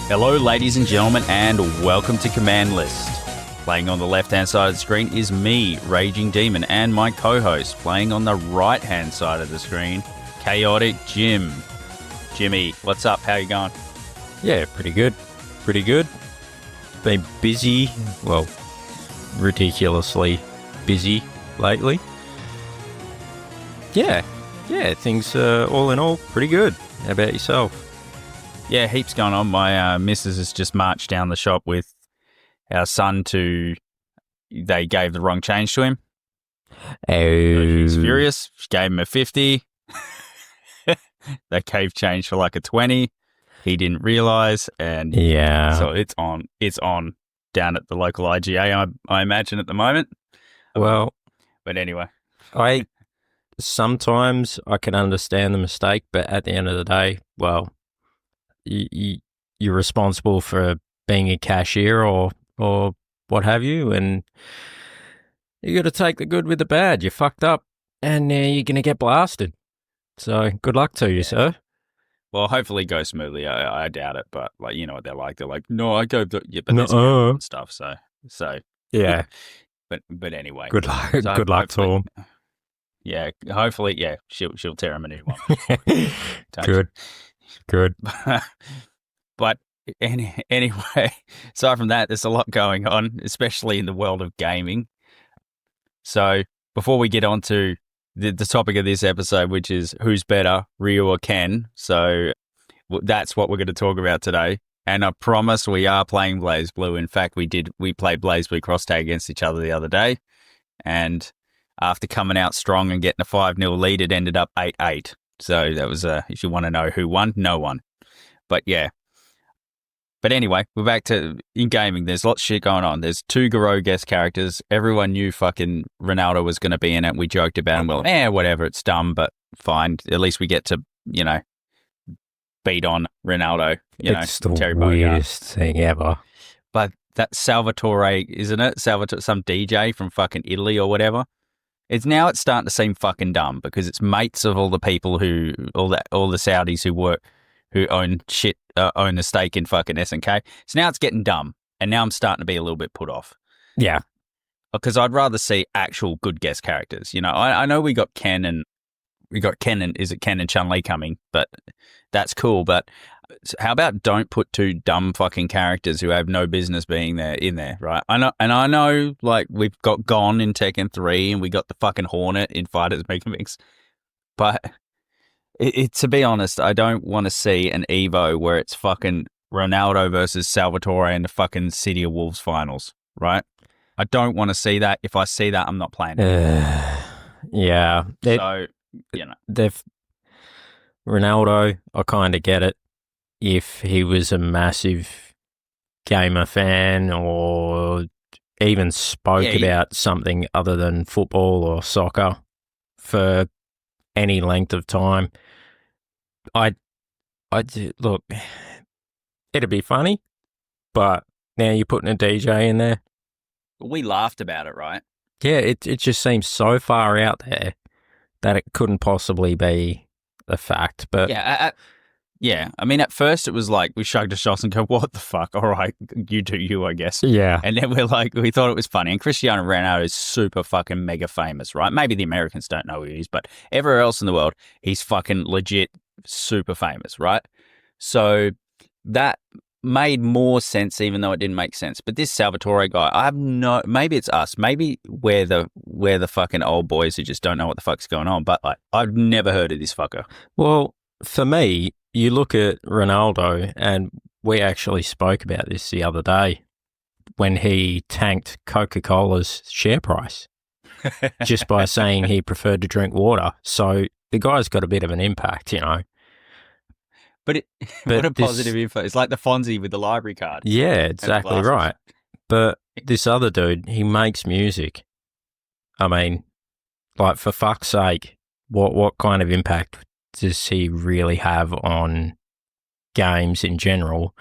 Hello, ladies and gentlemen, and welcome to Command List. Playing on the left-hand side of the screen is me, Raging Demon, and my co-host. Playing on the right-hand side of the screen, Chaotic Jim. Jimmy, what's up? How you going? Yeah, pretty good. Pretty good. Been busy, well, ridiculously busy lately. Yeah, things all in all pretty good. How about yourself? Yeah, heaps going on. My missus has just marched down the shop with our son they gave the wrong change to him. Oh. So she's furious. She gave him a 50. They gave change for like a 20. He didn't realise, and yeah. So it's on down at the local IGA, I imagine, at the moment. Well, but anyway. Sometimes I can understand the mistake, but at the end of the day, well, you're responsible for being a cashier or what have you, and you got to take the good with the bad. You fucked up, and you're going to get blasted. So good luck to you, sir. Well, hopefully it goes smoothly. I doubt it, but like, you know what they're like. They're like, no, I go, but there's and stuff. So yeah. But anyway, good luck. So good luck to him. Yeah, hopefully, yeah, she'll tear him a new one. Good. But anyway, aside from that, there's a lot going on, especially in the world of gaming. So before we get on to the topic of this episode, which is who's better, Ryu or Ken, so that's what we're going to talk about today. And I promise we are playing BlazBlue. In fact, we played BlazBlue cross tag against each other the other day, and after coming out strong and getting a 5-0 lead, it ended up 8-8. So that was, if you want to know who won, no one. But yeah. But anyway, we're back to in gaming. There's lots of shit going on. There's 2 Garou guest characters. Everyone knew fucking Ronaldo was going to be in it. We joked about him. Well, whatever. It's dumb, but fine. At least we get to, beat on Ronaldo. It's the weirdest thing ever. But that's Salvatore, isn't it? Salvatore, some DJ from fucking Italy or whatever. It's starting to seem fucking dumb because it's mates of all the people all the Saudis who own the stake in fucking SNK. So now it's getting dumb, and now I'm starting to be a little bit put off. Yeah, because I'd rather see actual good guest characters. I know we got Ken and is it Ken and Chun-Li coming, but that's cool. But how about don't put 2 dumb fucking characters who have no business being there in there, right? I know, like, we've got Gon in Tekken 3 and we got the fucking Hornet in Fighters Mega Mix, but to be honest, I don't want to see an Evo where it's fucking Ronaldo versus Salvatore in the fucking City of Wolves finals, right? I don't want to see that. If I see that, I'm not playing it. Yeah. Ronaldo, I kind of get it. If he was a massive gamer fan or even spoke about something other than football or soccer for any length of time, look, it'd be funny, but now you're putting a DJ in there. We laughed about it, right? Yeah, it just seems so far out there that it couldn't possibly be a fact. But yeah, I mean, at first it was like we shrugged our shoulders and go, what the fuck? All right, you do you, I guess. Yeah. And then we thought it was funny. And Cristiano Ronaldo is super fucking mega famous, right? Maybe the Americans don't know who he is, but everywhere else in the world, he's fucking legit super famous, right? So that made more sense, even though it didn't make sense. But this Salvatore guy, maybe it's us. Maybe we're the fucking old boys who just don't know what the fuck's going on. But I've never heard of this fucker. Well, for me, you look at Ronaldo, and we actually spoke about this the other day when he tanked Coca-Cola's share price just by saying he preferred to drink water. So the guy's got a bit of an impact, But what a positive info. It's like the Fonzie with the library card. Yeah, exactly right. But this other dude, he makes music. I mean, like, for fuck's sake, what kind of impact does he really have on games in general,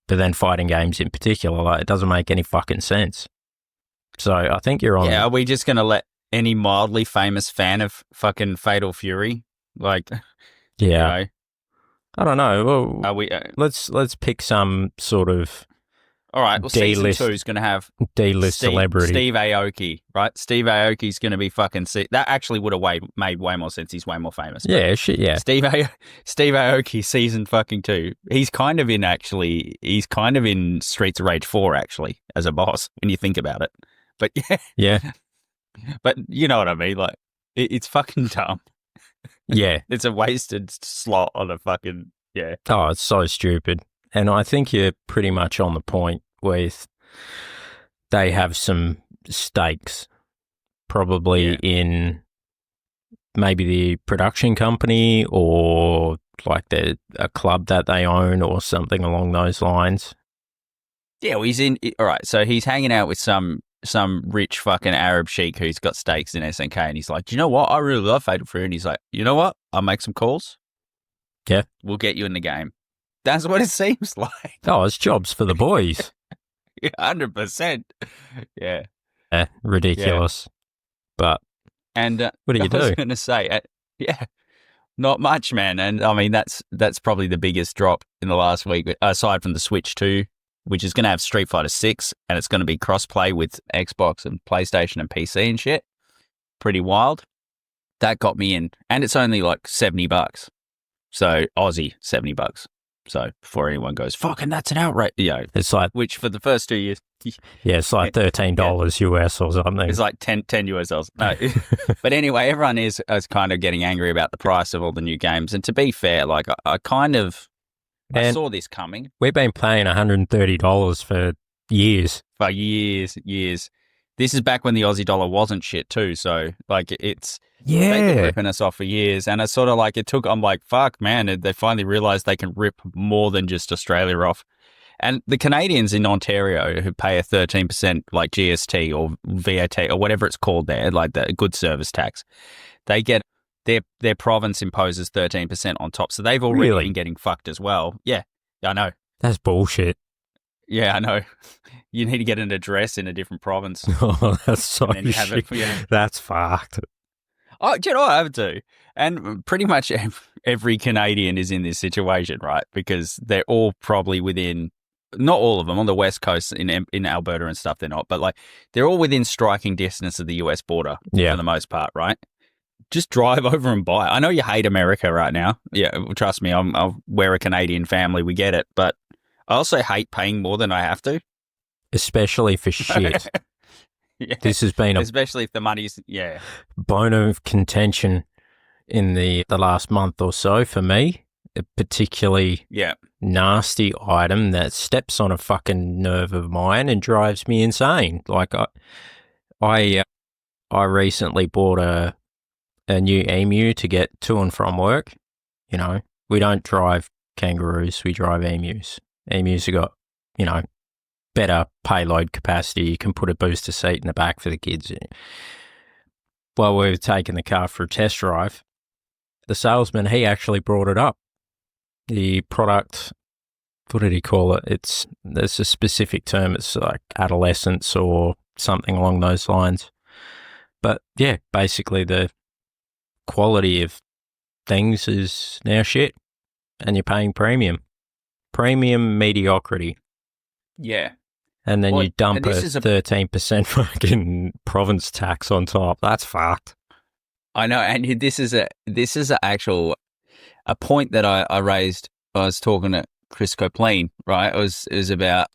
but then fighting games in particular? Like, it doesn't make any fucking sense. So I think you're on. Yeah, are we just going to let any mildly famous fan of fucking Fatal Fury, like, yeah, I don't know. Well, Are we? let's pick some sort of All right. Well, season D-list 2 is going to have D-list celebrity. Steve Aoki, right? Steve Aoki's going to be fucking sick. That actually would have made way more sense. He's way more famous. Yeah, shit, yeah. Steve Aoki, season fucking 2. He's kind of in Streets of Rage 4 actually as a boss when you think about it. But yeah, Yeah, but you know what I mean. Like it's fucking dumb. yeah. It's a wasted slot on a fucking yeah. Oh, it's so stupid. And I think you're pretty much on the point with they have some stakes probably in maybe the production company or like a club that they own or something along those lines. Yeah, well, all right, so he's hanging out with some rich fucking Arab sheik who's got stakes in SNK, and he's like, you know what? I really love Fatal Fury. And he's like, you know what? I'll make some calls. Yeah. We'll get you in the game. That's what it seems like. Oh, it's jobs for the boys. Yeah, 100%. Yeah. Ridiculous. But and what do you do? I was going to say, yeah, not much, man. And I mean, that's probably the biggest drop in the last week, aside from the Switch 2, which is going to have Street Fighter 6, and it's going to be cross-play with Xbox and PlayStation and PC and shit. Pretty wild. That got me in. And it's only like $70. So, Aussie, $70. So, before anyone goes, fucking, that's an outrage. You know, It's like, which for the first 2 years, yeah, it's like $13 US or something. it's like 10 US dollars. No. But anyway, everyone is kind of getting angry about the price of all the new games. And to be fair, like, I saw this coming. We've been paying $130 for years. For years. This is back when the Aussie dollar wasn't shit too. So, like, they've been ripping us off for years. And it's sort of like I'm like, fuck, man. They finally realized they can rip more than just Australia off. And the Canadians in Ontario who pay a 13% like GST or VAT or whatever it's called there, like the good service tax, they get their province imposes 13% on top. So they've already been getting fucked as well. Yeah, I know. That's bullshit. Yeah, I know. You need to get an address in a different province. Oh, that's so shit. Yeah. That's fucked. Oh, do you know what I have to? And pretty much every Canadian is in this situation, right? Because they're all probably within, not all of them, on the West Coast in Alberta and stuff, they're not, but like they're all within striking distance of the US border for the most part, right? Just drive over and buy. I know you hate America right now. Yeah, trust me, we're a Canadian family, we get it. But I also hate paying more than I have to. Especially for shit. Yeah. This has been especially if the money's, bone of contention in the last month or so for me. A particularly nasty item that steps on a fucking nerve of mine and drives me insane. Like I recently bought a new emu to get to and from work. You know, we don't drive kangaroos, we drive emus. Emus have got, you know, better payload capacity. You can put a booster seat in the back for the kids. While we were taking the car for a test drive, the salesman, he actually brought it up. The product, what did he call it? There's a specific term. It's like adolescence or something along those lines. But yeah, basically the quality of things is now shit, and you're paying premium mediocrity. Yeah. And then you dump a 13% fucking province tax on top. That's fucked. I know, and this is a point that I raised. I was talking to Chris Copleen, right? It was about,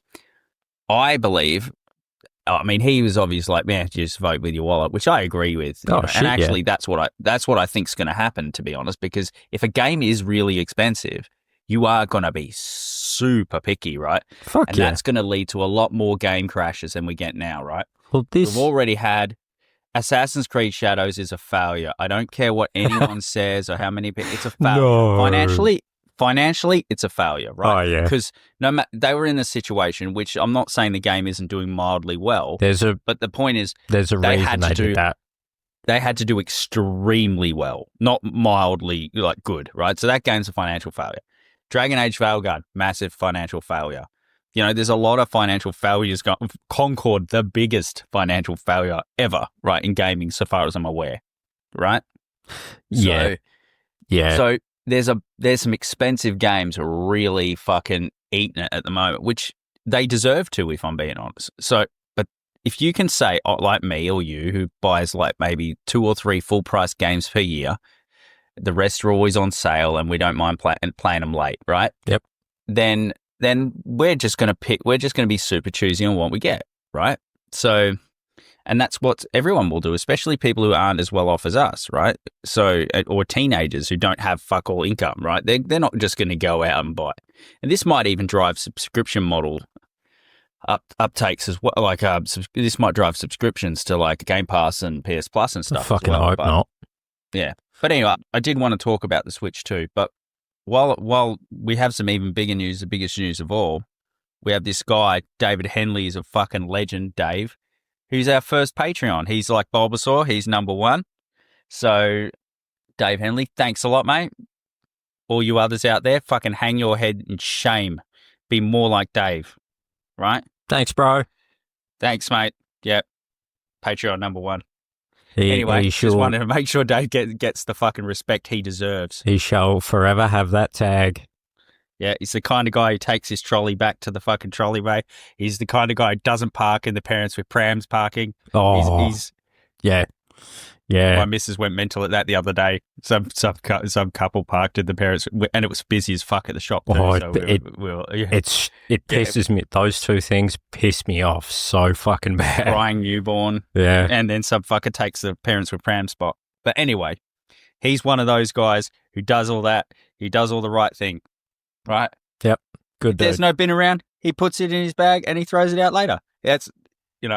I believe, I mean, he was obviously like, man, just vote with your wallet, which I agree with. Shit, and actually, that's what I think's going to happen, to be honest, because if a game is really expensive, you are going to be super picky, right? Fuck and that's going to lead to a lot more game crashes than we get now, right? Well, we've already had Assassin's Creed Shadows is a failure. I don't care what anyone says or how many people. It's a failure. No. Financially, it's a failure, right? Oh, yeah. Because they were in a situation, which I'm not saying the game isn't doing mildly well. But the point is, there's a reason they did that. They had to do extremely well, not mildly like good, right? So that game's a financial failure. Dragon Age Veilguard, massive financial failure. You know, there's a lot of financial failures. Concord, the biggest financial failure ever, right, in gaming, so far as I'm aware, right? Yeah. So there's some expensive games really fucking eating it at the moment, which they deserve to, if I'm being honest. So, but if you can say, like me or you, who buys like maybe 2 or 3 full price games per year, the rest are always on sale, and we don't mind playing them late, right? Yep. Then we're just going to pick. We're just going to be super choosy on what we get, right? So, and that's what everyone will do, especially people who aren't as well off as us, right? So, or teenagers who don't have fuck all income, right? They're not just going to go out and buy. And this might even drive subscription model uptakes as well. Like, this might drive subscriptions to like Game Pass and PS Plus and stuff. I fucking hope not. Yeah. But anyway, I did want to talk about the Switch too. But while we have some even bigger news, the biggest news of all, we have this guy, David Henley, is a fucking legend, Dave, who's our first Patreon. He's like Bulbasaur. He's number 1. So, Dave Henley, thanks a lot, mate. All you others out there, fucking hang your head in shame. Be more like Dave, right? Thanks, bro. Thanks, mate. Yep. Patreon number 1. Anyway, just wanted to make sure Dave gets the fucking respect he deserves. He shall forever have that tag. Yeah, he's the kind of guy who takes his trolley back to the fucking trolley bay. He's the kind of guy who doesn't park in the parents with prams parking. Oh, he's yeah. My missus went mental at that the other day. Some couple parked in the parents, and it was busy as fuck at the shop too. Oh, so it pisses me. Those two things piss me off so fucking bad. Crying newborn. Yeah. And then some fucker takes the parents with pram spot. But anyway, he's one of those guys who does all that. He does all the right thing. Right? Yep. Good. If there's no bin around, he puts it in his bag and he throws it out later. That's,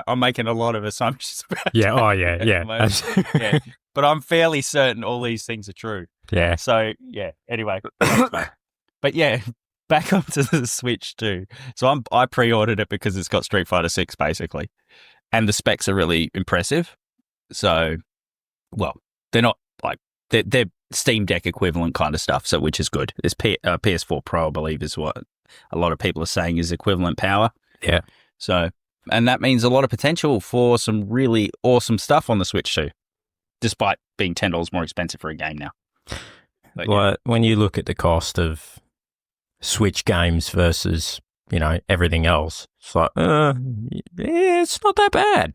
I'm making a lot of assumptions about Yeah. that Oh, yeah. Yeah. yeah. But I'm fairly certain all these things are true. Yeah. So, yeah. Anyway. Thanks, mate. But yeah, back onto the Switch too. So I pre-ordered it because it's got Street Fighter 6 basically. And the specs are really impressive. So, well, they're not like, they're Steam Deck equivalent kind of stuff, so which is good. It's PS4 Pro, I believe, is what a lot of people are saying is equivalent power. Yeah. So, and that means a lot of potential for some really awesome stuff on the Switch too, despite being $10 more expensive for a game now. But, well, when you look at the cost of Switch games versus, everything else, it's like, it's not that bad.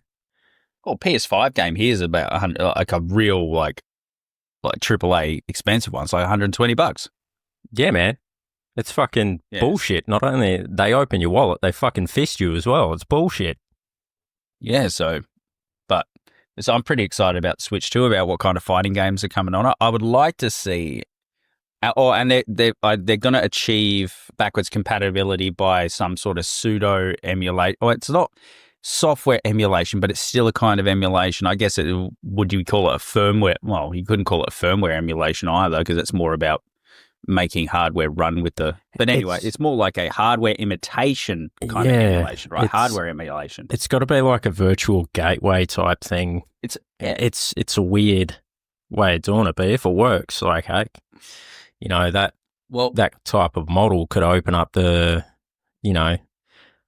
Well, PS5 game here is about 100, like a real like AAA expensive one. It's like $120. Yeah, man. It's fucking bullshit. Not only they open your wallet, they fucking fist you as well. It's bullshit. Yeah, so I'm pretty excited about Switch 2, about what kind of fighting games are coming on it. I would like to see, and they're going to achieve backwards compatibility by some sort of pseudo emulate. Or it's not software emulation, but it's still a kind of emulation. I guess would you call it a firmware? Well, you couldn't call it a firmware emulation either, because it's more about making hardware run with the. But anyway, it's more like a hardware imitation kind of emulation, right? Hardware emulation. It's got to be like a virtual gateway type thing. It's a weird way of doing it, but if it works, like, hey, that type of model could open up the,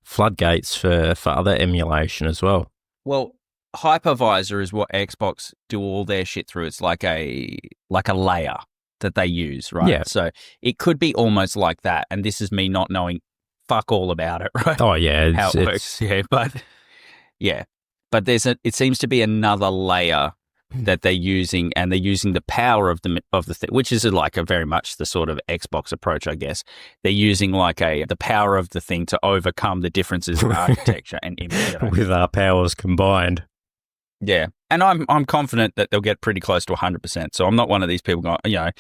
floodgates for other emulation as well. Well, hypervisor is what Xbox do all their shit through. It's like a layer that they use, right? Yeah. So it could be almost like that. And this is me not knowing fuck all about it, right? Oh yeah, how it works. Yeah, but it seems to be another layer that they're using, and they're using the power of the thing, which is like a very much the sort of Xbox approach, I guess. They're using like the power of the thing to overcome the differences in architecture and image. With our powers combined. Yeah, and I'm confident that they'll get pretty close to 100%. So I'm not one of these people going, I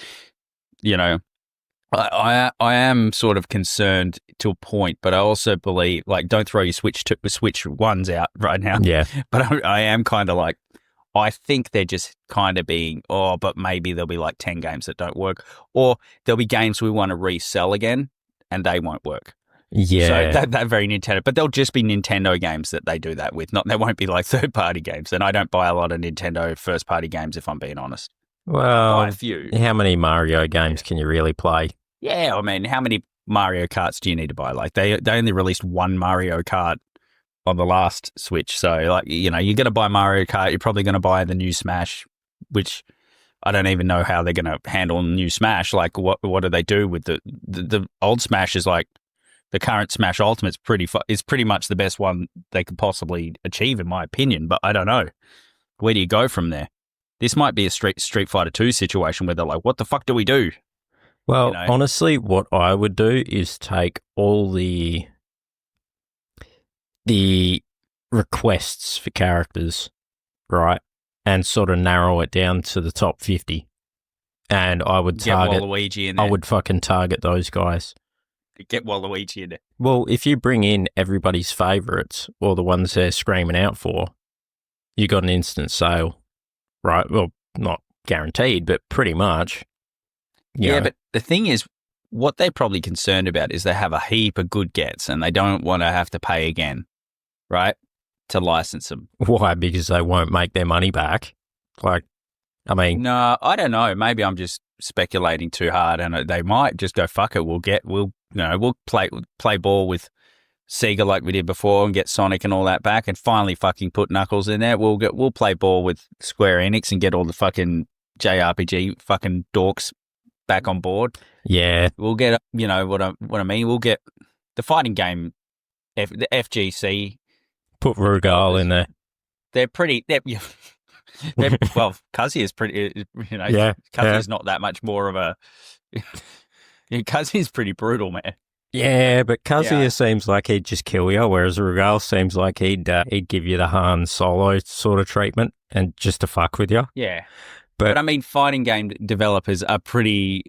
am sort of concerned to a point, but I also believe, like, don't throw your Switch ones out right now. Yeah, but I am kind of like, I think they're just kind of being, but maybe there'll be like 10 games that don't work, or there'll be games we want to resell again and they won't work. Yeah. So that very Nintendo, but they'll just be Nintendo games that they do that with. They won't be like third-party games. And I don't buy a lot of Nintendo first-party games, if I'm being honest. Well, a few. How many Mario games can you really play? Yeah, I mean, how many Mario Karts do you need to buy? Like, they only released one Mario Kart on the last Switch. So, like, you're going to buy Mario Kart, you're probably going to buy the new Smash, which I don't even know how they're going to handle new Smash. Like, what do they do with the old Smash? Is like the current Smash Ultimate's is pretty much the best one they could possibly achieve, in my opinion. But I don't know. Where do you go from there? This might be a Street Fighter 2 situation where they're like, what the fuck do we do? Well, honestly, what I would do is take all the requests for characters, right, and sort of narrow it down to the top 50. And I would target Waluigi in there. I would fucking target those guys. Get Waluigi in there. Well, if you bring in everybody's favourites or the ones they're screaming out for, you got an instant sale, right? Well, not guaranteed, but pretty much. Yeah, but the thing is, what they're probably concerned about is they have a heap of good gets and they don't want to have to pay again, right, to license them. Why? Because they won't make their money back. Like, I mean... No, I don't know. Maybe I'm just speculating too hard and they might just go, fuck it, we'll play ball with Sega like we did before and get Sonic and all that back and finally fucking put Knuckles in there. We'll play ball with Square Enix and get all the fucking JRPG fucking dorks back on board. Yeah. We'll get, what I mean? We'll get the fighting game, the FGC. Put Rugal in there. They're pretty, well, Kazuya's pretty, Kazuya's not that much more of a, Kazuya's pretty brutal, man. Yeah, but Kazuya seems like he'd just kill you, whereas Rugal seems like he'd give you the Han Solo sort of treatment and just to fuck with you. Yeah. But I mean, fighting game developers are pretty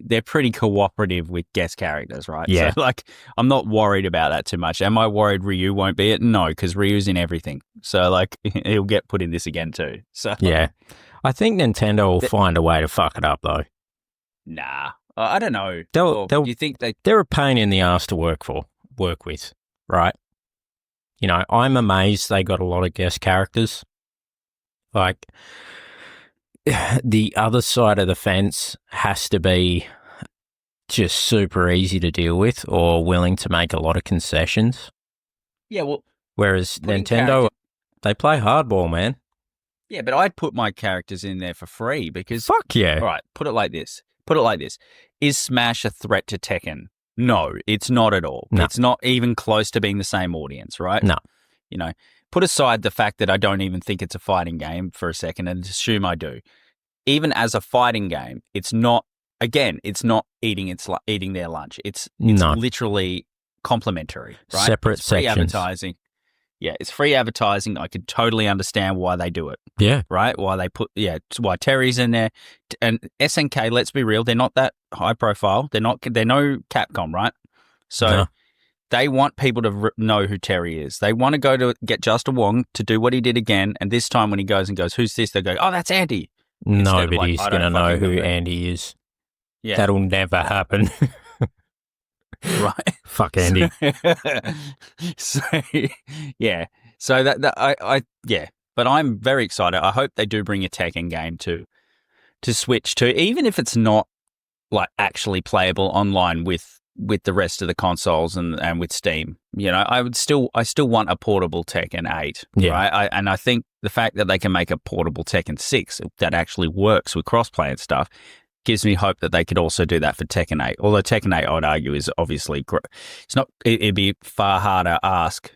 cooperative with guest characters, right? Yeah. So, like, I'm not worried about that too much. Am I worried Ryu won't be it? No, because Ryu's in everything. So, like, he'll get put in this again too. So yeah. I think Nintendo will find a way to fuck it up, though. Nah. I don't know. Do you think they're a pain in the ass to work with, right? I'm amazed they got a lot of guest characters. Like, the other side of the fence has to be just super easy to deal with or willing to make a lot of concessions. Yeah, well... Whereas Nintendo, they play hardball, man. Yeah, but I'd put my characters in there for free because... Fuck yeah. All right, put it like this. Is Smash a threat to Tekken? No, it's not at all. No. It's not even close to being the same audience, right? No. Put aside the fact that I don't even think it's a fighting game for a second and assume I do. Even as a fighting game, it's not eating their lunch. It's literally complementary, right? Separate it's free sections. Advertising. Yeah, it's free advertising. I could totally understand why they do it. Yeah. Right? Why they why Terry's in there. And SNK, let's be real, they're not that high profile. They're no Capcom, right? So they want people to know who Terry is. They want to go to get Justin Wong to do what he did again. And this time when he goes, who's this? They go, oh, that's Andy. Nobody's going to know who Andy is. Yeah. That'll never happen. Right. Fuck Andy. So but I'm very excited. I hope they do bring a Tekken game to Switch too, even if it's not like actually playable online with the rest of the consoles and with Steam. I still want a portable Tekken 8, right? And I think the fact that they can make a portable Tekken 6 that actually works with crossplay and stuff gives me hope that they could also do that for Tekken 8. Although Tekken 8, I would argue, is obviously it'd be far harder ask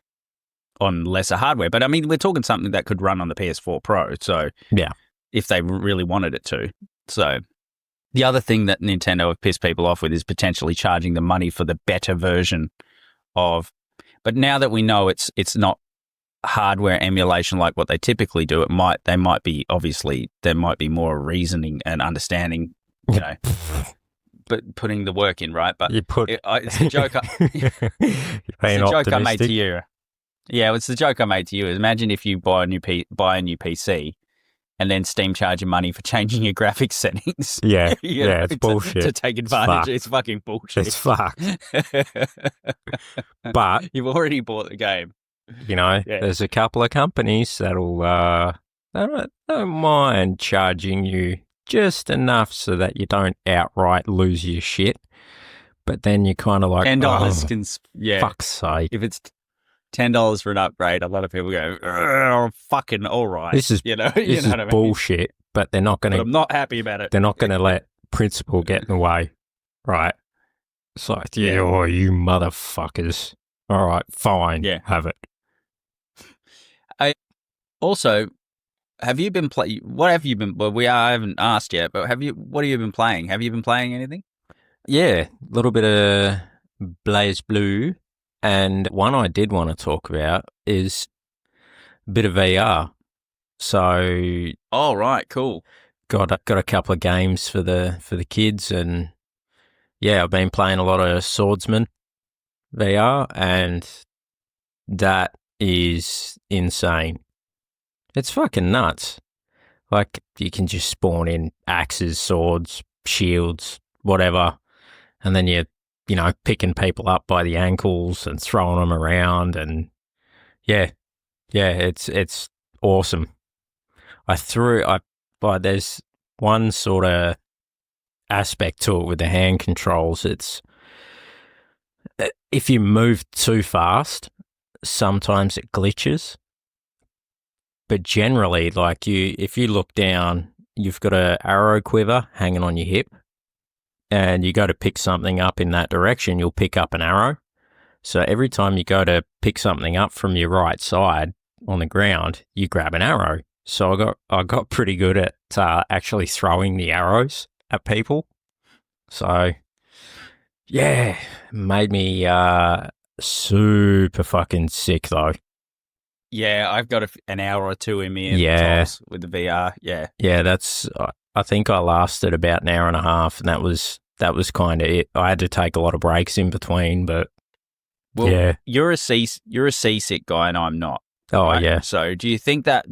on lesser hardware. But I mean, we're talking something that could run on the PS4 Pro. So yeah, if they really wanted it to. So the other thing that Nintendo have pissed people off with is potentially charging the money for the better version of. But now that we know it's not hardware emulation like what they typically do, there might be more reasoning and understanding. But putting the work in, right? But it's a joke. It's a joke I made to you. Yeah, it's the joke I made to you. Imagine if you buy a new PC, and then Steam charge you money for changing your graphics settings. Yeah, it's bullshit. To take advantage, it's fucking bullshit. It's fucked. But you've already bought the game. There's a couple of companies that'll don't mind charging you just enough so that you don't outright lose your shit. But then you're kind of like, $10 fuck's sake. If it's $10 for an upgrade, a lot of people go, oh, fucking all right. This is bullshit. What I mean? but they're not going But to. I'm not happy about it. They're not going to let principle get in the way, right? It's like, oh, you motherfuckers. All right, fine, have it. Also, have you been playing? What have you been? Well, I haven't asked yet, but what have you been playing? Have you been playing anything? Yeah, a little bit of Blaze Blue, and one I did want to talk about is a bit of VR. So, oh right, cool. Got a couple of games for the kids, and yeah, I've been playing a lot of Swordsman VR, and that is insane. It's fucking nuts. Like, you can just spawn in axes, swords, shields, whatever, and then you're, picking people up by the ankles and throwing them around, and yeah, it's awesome. There's one sort of aspect to it with the hand controls. It's if you move too fast, sometimes it glitches. But generally, like if you look down, you've got an arrow quiver hanging on your hip, and you go to pick something up in that direction, you'll pick up an arrow. So every time you go to pick something up from your right side on the ground, you grab an arrow. So I got pretty good at actually throwing the arrows at people. So yeah, made me super fucking sick though. Yeah, I've got an hour or two in me with the VR. Yeah. Yeah, I think I lasted about an hour and a half, and that was kind of it. I had to take a lot of breaks in between, but yeah. You're a seasick guy and I'm not. Oh, right? yeah. So do you think that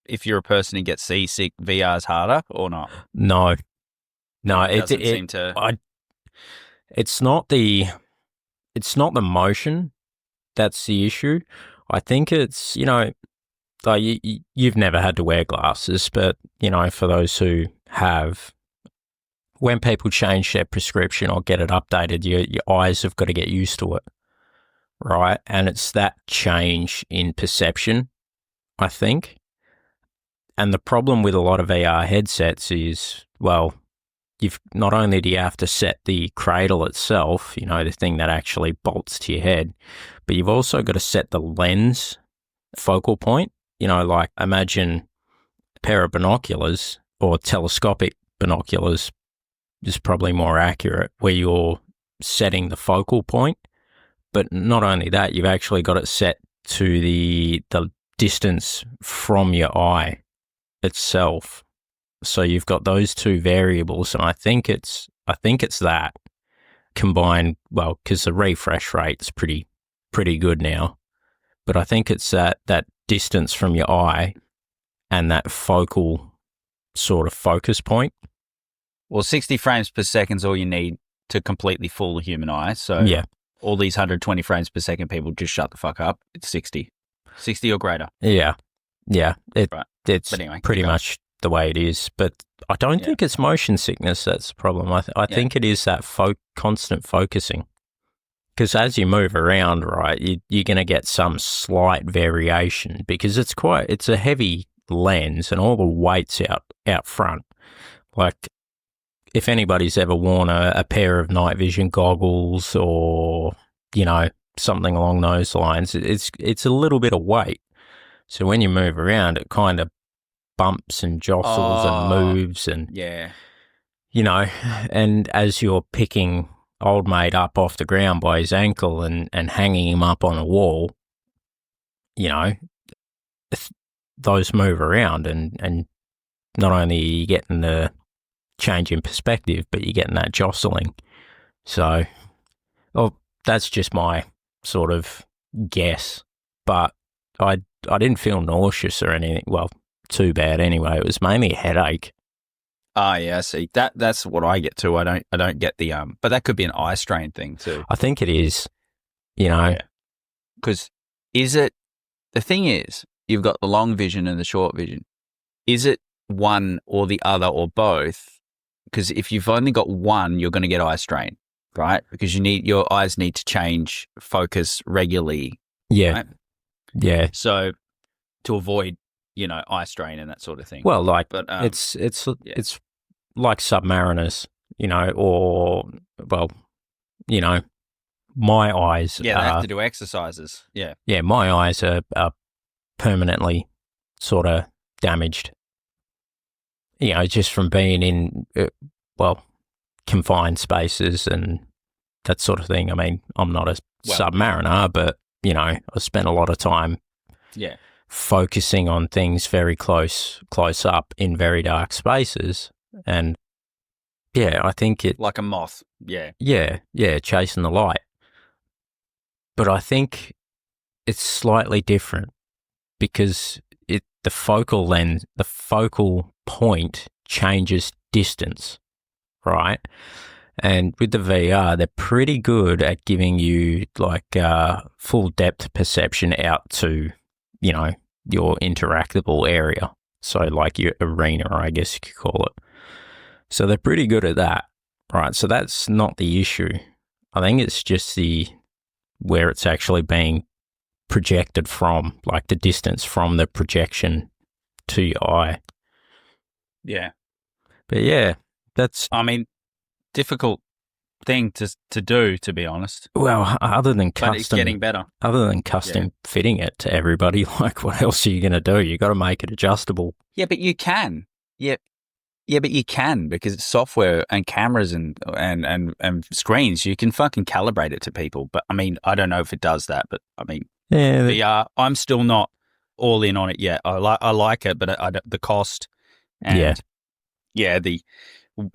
if you're a person who gets seasick, VR is harder or not? No, it doesn't seem to. It's not the motion that's the issue. I think it's, like you've never had to wear glasses, but, for those who have, when people change their prescription or get it updated, your eyes have got to get used to it, right? And it's that change in perception, I think. And the problem with a lot of VR headsets is, well, not only do you have to set the cradle itself, the thing that actually bolts to your head, but you've also got to set the lens focal point. Like imagine a pair of binoculars, or telescopic binoculars is probably more accurate, where you're setting the focal point. But not only that, you've actually got it set to the distance from your eye itself. So you've got those two variables, and I think it's that combined. Well, because the refresh rate's pretty good now, but I think it's that distance from your eye and that focal sort of focus point. Well, 60 frames per second is all you need to completely fool the human eye. So yeah, all these 120 frames per second people just shut the fuck up. It's 60 or greater. Yeah. It's anyway, pretty much the way it is, but I don't think it's motion sickness that's the problem. I think it is that constant focusing, because as you move around, right, you're going to get some slight variation, because it's a heavy lens and all the weight's out front. Like, if anybody's ever worn a pair of night vision goggles or something along those lines, it's a little bit of weight. So when you move around, it kind of bumps and jostles and moves, and and as you're picking old mate up off the ground by his ankle and hanging him up on a wall, those move around, and not only are you getting the change in perspective, but you're getting that jostling. So, that's just my sort of guess, but I didn't feel nauseous or anything. Well, too bad anyway. It was mainly a headache. Oh yeah, I see. That's what I get too. I don't get the but that could be an eye strain thing too. I think it is. Because the thing is, you've got the long vision and the short vision. Is it one or the other or both? Because if you've only got one, you're going to get eye strain, right? Because your eyes need to change focus regularly. Yeah. Right? Yeah. So to avoid eye strain and that sort of thing. Well, like, but it's like Submariners, or, well, my eyes they have to do exercises. Yeah. Yeah, my eyes are permanently sort of damaged. Just from being in, confined spaces and that sort of thing. I mean, I'm not a submariner, but, I spent a lot of time focusing on things very close up in very dark spaces. And, I think it... Like a moth, yeah. Yeah, chasing the light. But I think it's slightly different because the focal point changes distance, right? And with the VR, they're pretty good at giving you like full depth perception out to, your interactable area. So like your arena, I guess you could call it. So they're pretty good at that, right? So that's not the issue. I think it's just where it's actually being projected from, like the distance from the projection to your eye. Yeah. But yeah, that's... I mean, difficult thing to do, to be honest. Well, other than custom... But it's getting better. Other than custom fitting it to everybody, like what else are you going to do? You got to make it adjustable. Yeah, but you can. Yeah, but you can, because it's software and cameras and screens. You can fucking calibrate it to people. But I mean, I don't know if it does that. But I mean, VR, I'm still not all in on it yet. I like it, but the cost and the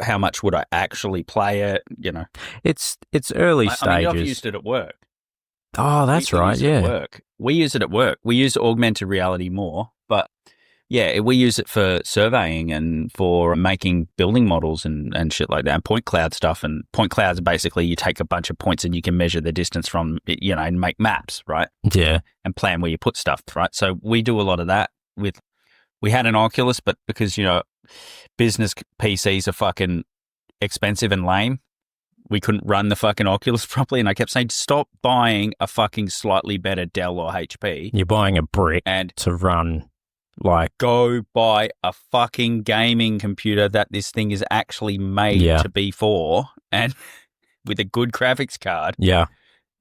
how much would I actually play it? It's early stages. I mean, I've used it at work. Oh, that's right. Yeah, we use it at work. We use augmented reality more, but. Yeah, we use it for surveying and for making building models and shit like that, and point cloud stuff. And point clouds are basically you take a bunch of points and you can measure the distance from, and make maps, right? Yeah. And plan where you put stuff, right? So we do a lot of that we had an Oculus, but because, business PCs are fucking expensive and lame, we couldn't run the fucking Oculus properly. And I kept saying, stop buying a fucking slightly better Dell or HP. You're buying a brick to run... Like, go buy a fucking gaming computer that this thing is actually made to be for, and with a good graphics card. Yeah,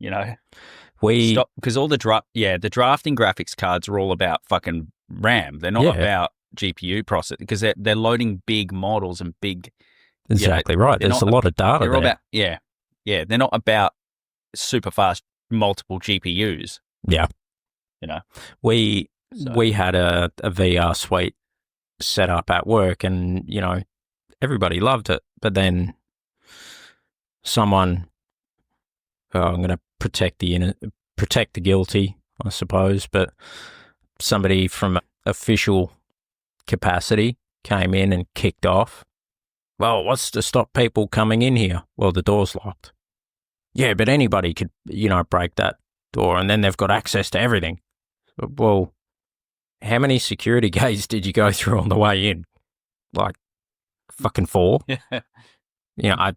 stop, because all the drafting graphics cards are all about fucking RAM. They're not about GPU processing, because they're loading big models and big. Exactly right. There's a lot of data they're there. All about, they're not about super fast multiple GPUs. Yeah, So. We had a VR suite set up at work, and everybody loved it. But then someone, I'm going to protect the guilty, I suppose. But somebody from official capacity came in and kicked off. Well, what's to stop people coming in here? Well, the door's locked. Yeah, but anybody could, break that door, and then they've got access to everything. Well, how many security gates did you go through on the way in? Like, fucking 4? I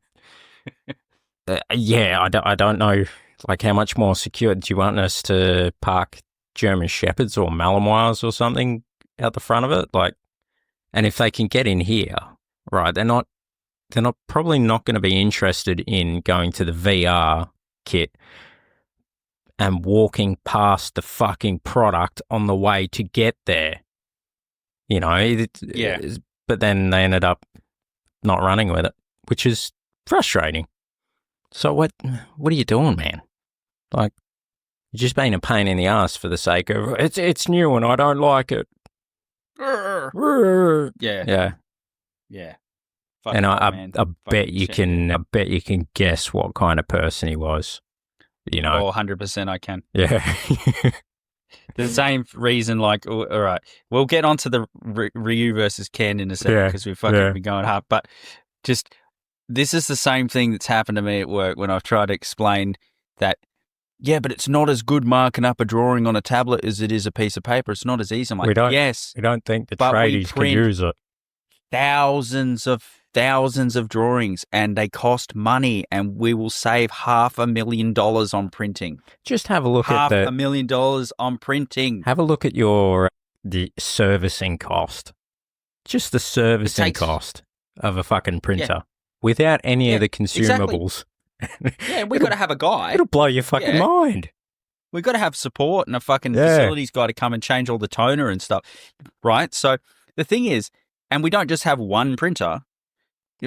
don't know, like, how much more secure. Do you want us to park German Shepherds or Malinois or something out the front of it? Like, and if they can get in here, right, they're probably not going to be interested in going to the VR kit and walking past the fucking product on the way to get there. But then they ended up not running with it, which is frustrating. So what are you doing, man? Like, you're just being a pain in the ass for the sake of, it's new and I don't like it. Yeah. And I bet you can guess what kind of person he was. 100% I can. Yeah. The same reason, like, all right, we'll get onto the Ryu versus Ken in a second, because we've fucking been going hard, but just, this is the same thing that's happened to me at work when I've tried to explain that, but it's not as good marking up a drawing on a tablet as it is a piece of paper. It's not as easy. I'm like, yes. We don't think the tradies can use it. Thousands of drawings, and they cost money, and we will save $500,000 on printing. Just have a look at $500,000 on printing. Have a look at your the servicing cost. Just the servicing cost of a fucking printer without any of the consumables. Exactly. Yeah, we got to have a guy. It'll blow your fucking mind. We've got to have support and a fucking facilities guy to come and change all the toner and stuff, right? So the thing is, and we don't just have one printer.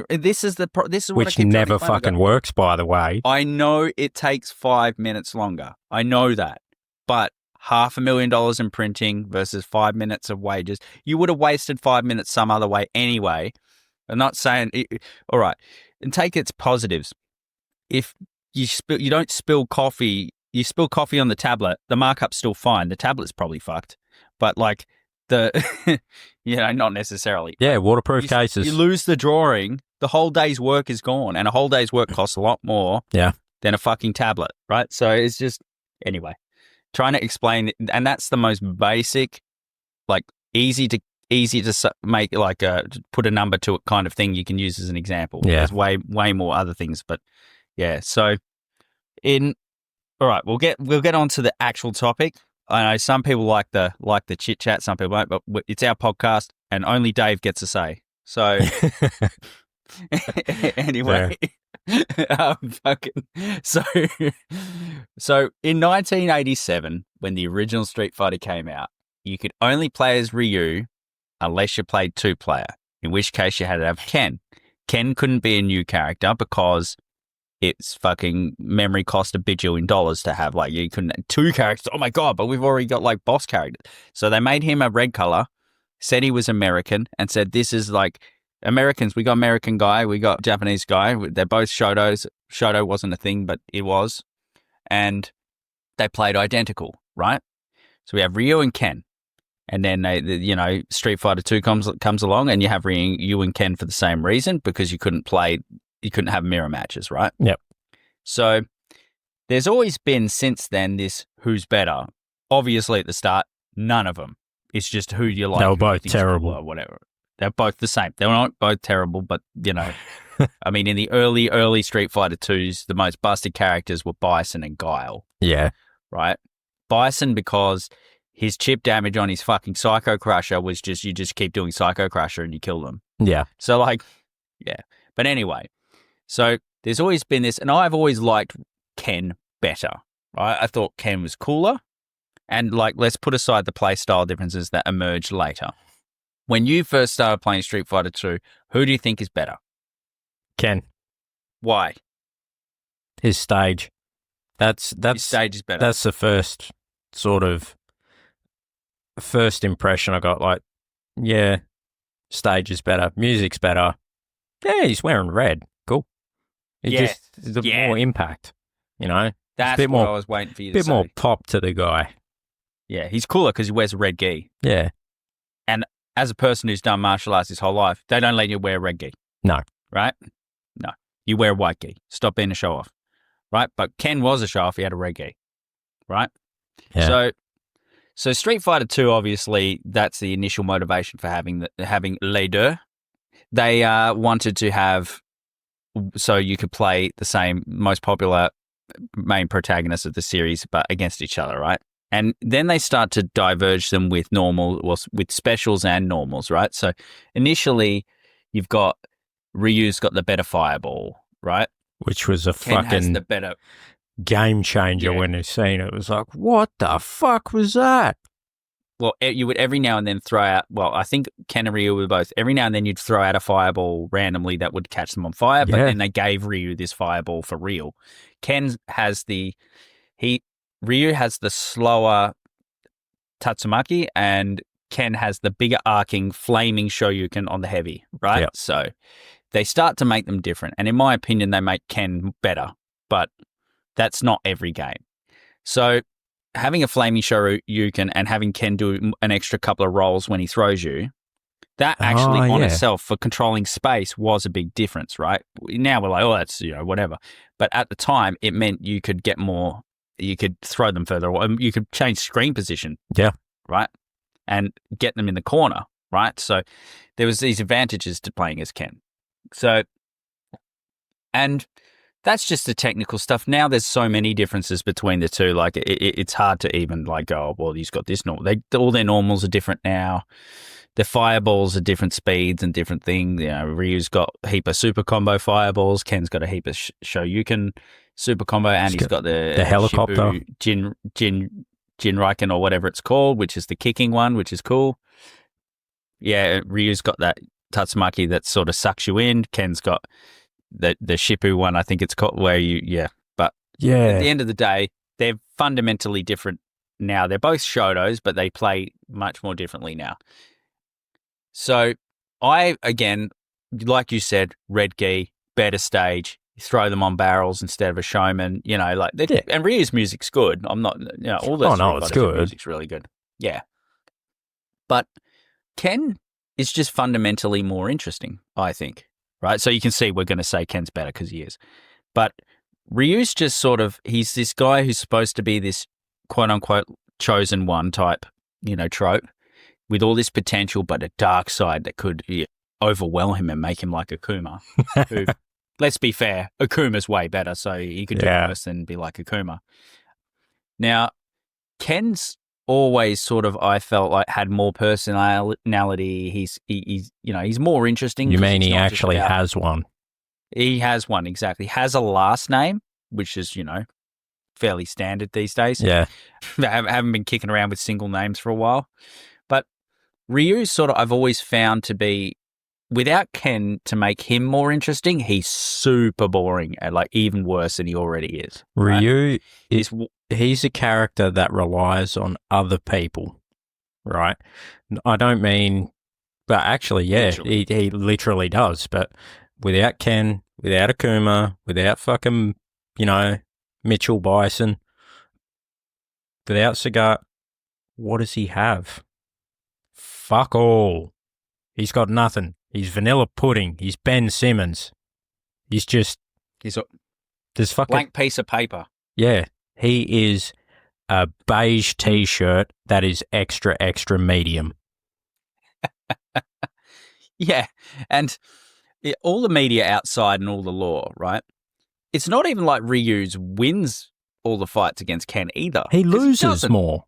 This is what which never fucking works, by the way. I know it takes 5 minutes longer. I know that, but $500,000 in printing versus 5 minutes of wages, you would have wasted 5 minutes some other way anyway. I'm not saying, all right, and take its positives. If you don't spill coffee, you spill coffee on the tablet, the markup's still fine. The tablet's probably fucked, but like not necessarily. Yeah, waterproof cases. You lose the drawing, the whole day's work is gone, and a whole day's work costs a lot more than a fucking tablet, right? So it's just, anyway, trying to explain it, and that's the most basic, like easy to make, like put a number to it kind of thing you can use as an example. Yeah. There's way more other things, but yeah. So all right, we'll get on to the actual topic. I know some people like the chit chat, some people don't, but it's our podcast, and only Dave gets a say. So anyway, so in 1987, when the original Street Fighter came out, you could only play as Ryu unless you played 2-player, in which case you had to have Ken. Ken couldn't be a new character because its fucking memory cost $1 bajillion to have. Like, you couldn't have 2 characters. Oh my God, but we've already got like boss characters. So they made him a red color, said he was American, and said, this is like Americans. We got American guy, we got Japanese guy. They're both Shotos. Shoto wasn't a thing, but it was. And they played identical, right? So we have Ryu and Ken. And then Street Fighter 2 comes along, and you have Ryu and Ken for the same reason, because you couldn't have mirror matches, right? Yep. So there's always been since then this who's better. Obviously at the start, none of them. It's just who you like. They were both terrible or whatever. They're both the same. They were not both terrible, but I mean, in the early Street Fighter 2s, the most busted characters were Bison and Guile. Yeah. Right? Bison, because his chip damage on his fucking Psycho Crusher was just, you just keep doing Psycho Crusher and you kill them. Yeah. So yeah. But anyway, so there's always been this, and I've always liked Ken better, right? I thought Ken was cooler. And let's put aside the play style differences that emerged later. When you first started playing Street Fighter 2, who do you think is better? Ken. Why? His stage. His stage is better. That's the first impression I got. Like, yeah, stage is better. Music's better. Yeah, he's wearing red. Cool. It's more impact, That's a bit more, I was waiting for you to say. A bit more pop to the guy. Yeah, he's cooler because he wears a red gi. Yeah. And as a person who's done martial arts his whole life, they don't let you wear a red gi. No. Right? No. You wear a white gi. Stop being a show-off. Right? But Ken was a show-off. He had a red gi. Right? Yeah. So Street Fighter 2, obviously, that's the initial motivation for having les deux. They wanted to have, so you could play the same most popular main protagonists of the series, but against each other, right? And then they start to diverge them with with specials and normals, right? So initially, you've got Ryu's got the better fireball, right? Which was a Ken fucking has the better game changer when you seen it. It was like, what the fuck was that? Well, you would every now and then throw out, I think Ken and Ryu were both, every now and then you'd throw out a fireball randomly that would catch them on fire, but then they gave Ryu this fireball for real. Ryu has the slower Tatsumaki, and Ken has the bigger arcing flaming Shoryuken on the heavy, right? Yep. So they start to make them different. And in my opinion, they make Ken better, but that's not every game. So having a flaming Shoryuken and having Ken do an extra couple of rolls when he throws you, that actually on itself for controlling space was a big difference, right? Now we're like, that's, whatever. But at the time, it meant you could get more, you could throw them further, or you could change screen position. Yeah. Right? And get them in the corner, right? So there was these advantages to playing as Ken. So, and that's just the technical stuff. Now there's so many differences between the two. Like it's hard to even like go, oh, well, he's got this normal. All their normals are different now. The fireballs are different speeds and different things. You know, Ryu's got a heap of super combo fireballs. Ken's got a heap of Shoryuken super combo, and he's got the helicopter Shibu Jinriken or whatever it's called, which is the kicking one, which is cool. Yeah, Ryu's got that Tatsumaki that sort of sucks you in. Ken's got the Shippu one, I think it's called, where but at the end of the day, they're fundamentally different now. They're both Shotos, but they play much more differently now. So I, again, like you said, red gi, better stage, you throw them on barrels instead of a showman, you know, like, and Ryu's music's good. I'm not, you know, all this it's good. Music's really good. Yeah. But Ken is just fundamentally more interesting, I think, right? So you can see we're going to say Ken's better because he is. But Ryu's just sort of, he's this guy who's supposed to be this quote unquote chosen one type, you know, trope with all this potential, but a dark side that could overwhelm him and make him like Akuma. Who, let's be fair, Akuma's way better, so he could do worse than be like Akuma. Now, Ken's always sort of, I felt like, had more personality. He's you know, he's more interesting. You mean he actually has one? He has one, exactly. Has a last name, which is, you know, fairly standard these days. Yeah. Haven't been kicking around with single names for a while. But Ryu sort of, I've always found to be, without Ken to make him more interesting, he's super boring and like even worse than he already is. Right? Ryu he's a character that relies on other people, right? I don't mean, but actually, yeah, literally. He literally does. But without Ken, without Akuma, without fucking, you know, Mitchell Bison, without Sagat, what does he have? Fuck all. He's got nothing. He's vanilla pudding. He's Ben Simmons. He's this fucking blank piece of paper. Yeah. He is a beige t-shirt that is extra, extra medium. Yeah. And all the media outside and all the lore, right? It's not even like Ryu's wins all the fights against Ken either. He loses more.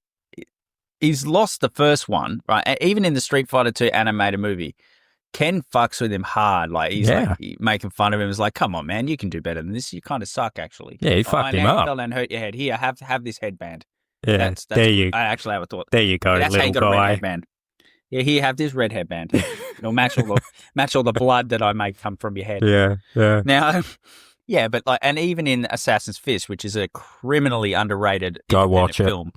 He's lost the first one, right? Even in the Street Fighter 2 animated movie, Ken fucks with him hard. Like, he's like making fun of him. He's like, come on, man, you can do better than this. You kind of suck, actually. Yeah, he fucked him up. And hurt your head. Here, have this headband. Yeah, that's there you I actually have a thought. There you go, that's little how you got guy. A red headband. Yeah, here, have this red headband. It'll match all the blood that I make come from your head. Yeah, yeah. Now, yeah, but like, and even in Assassin's Fist, which is a criminally underrated go watch film,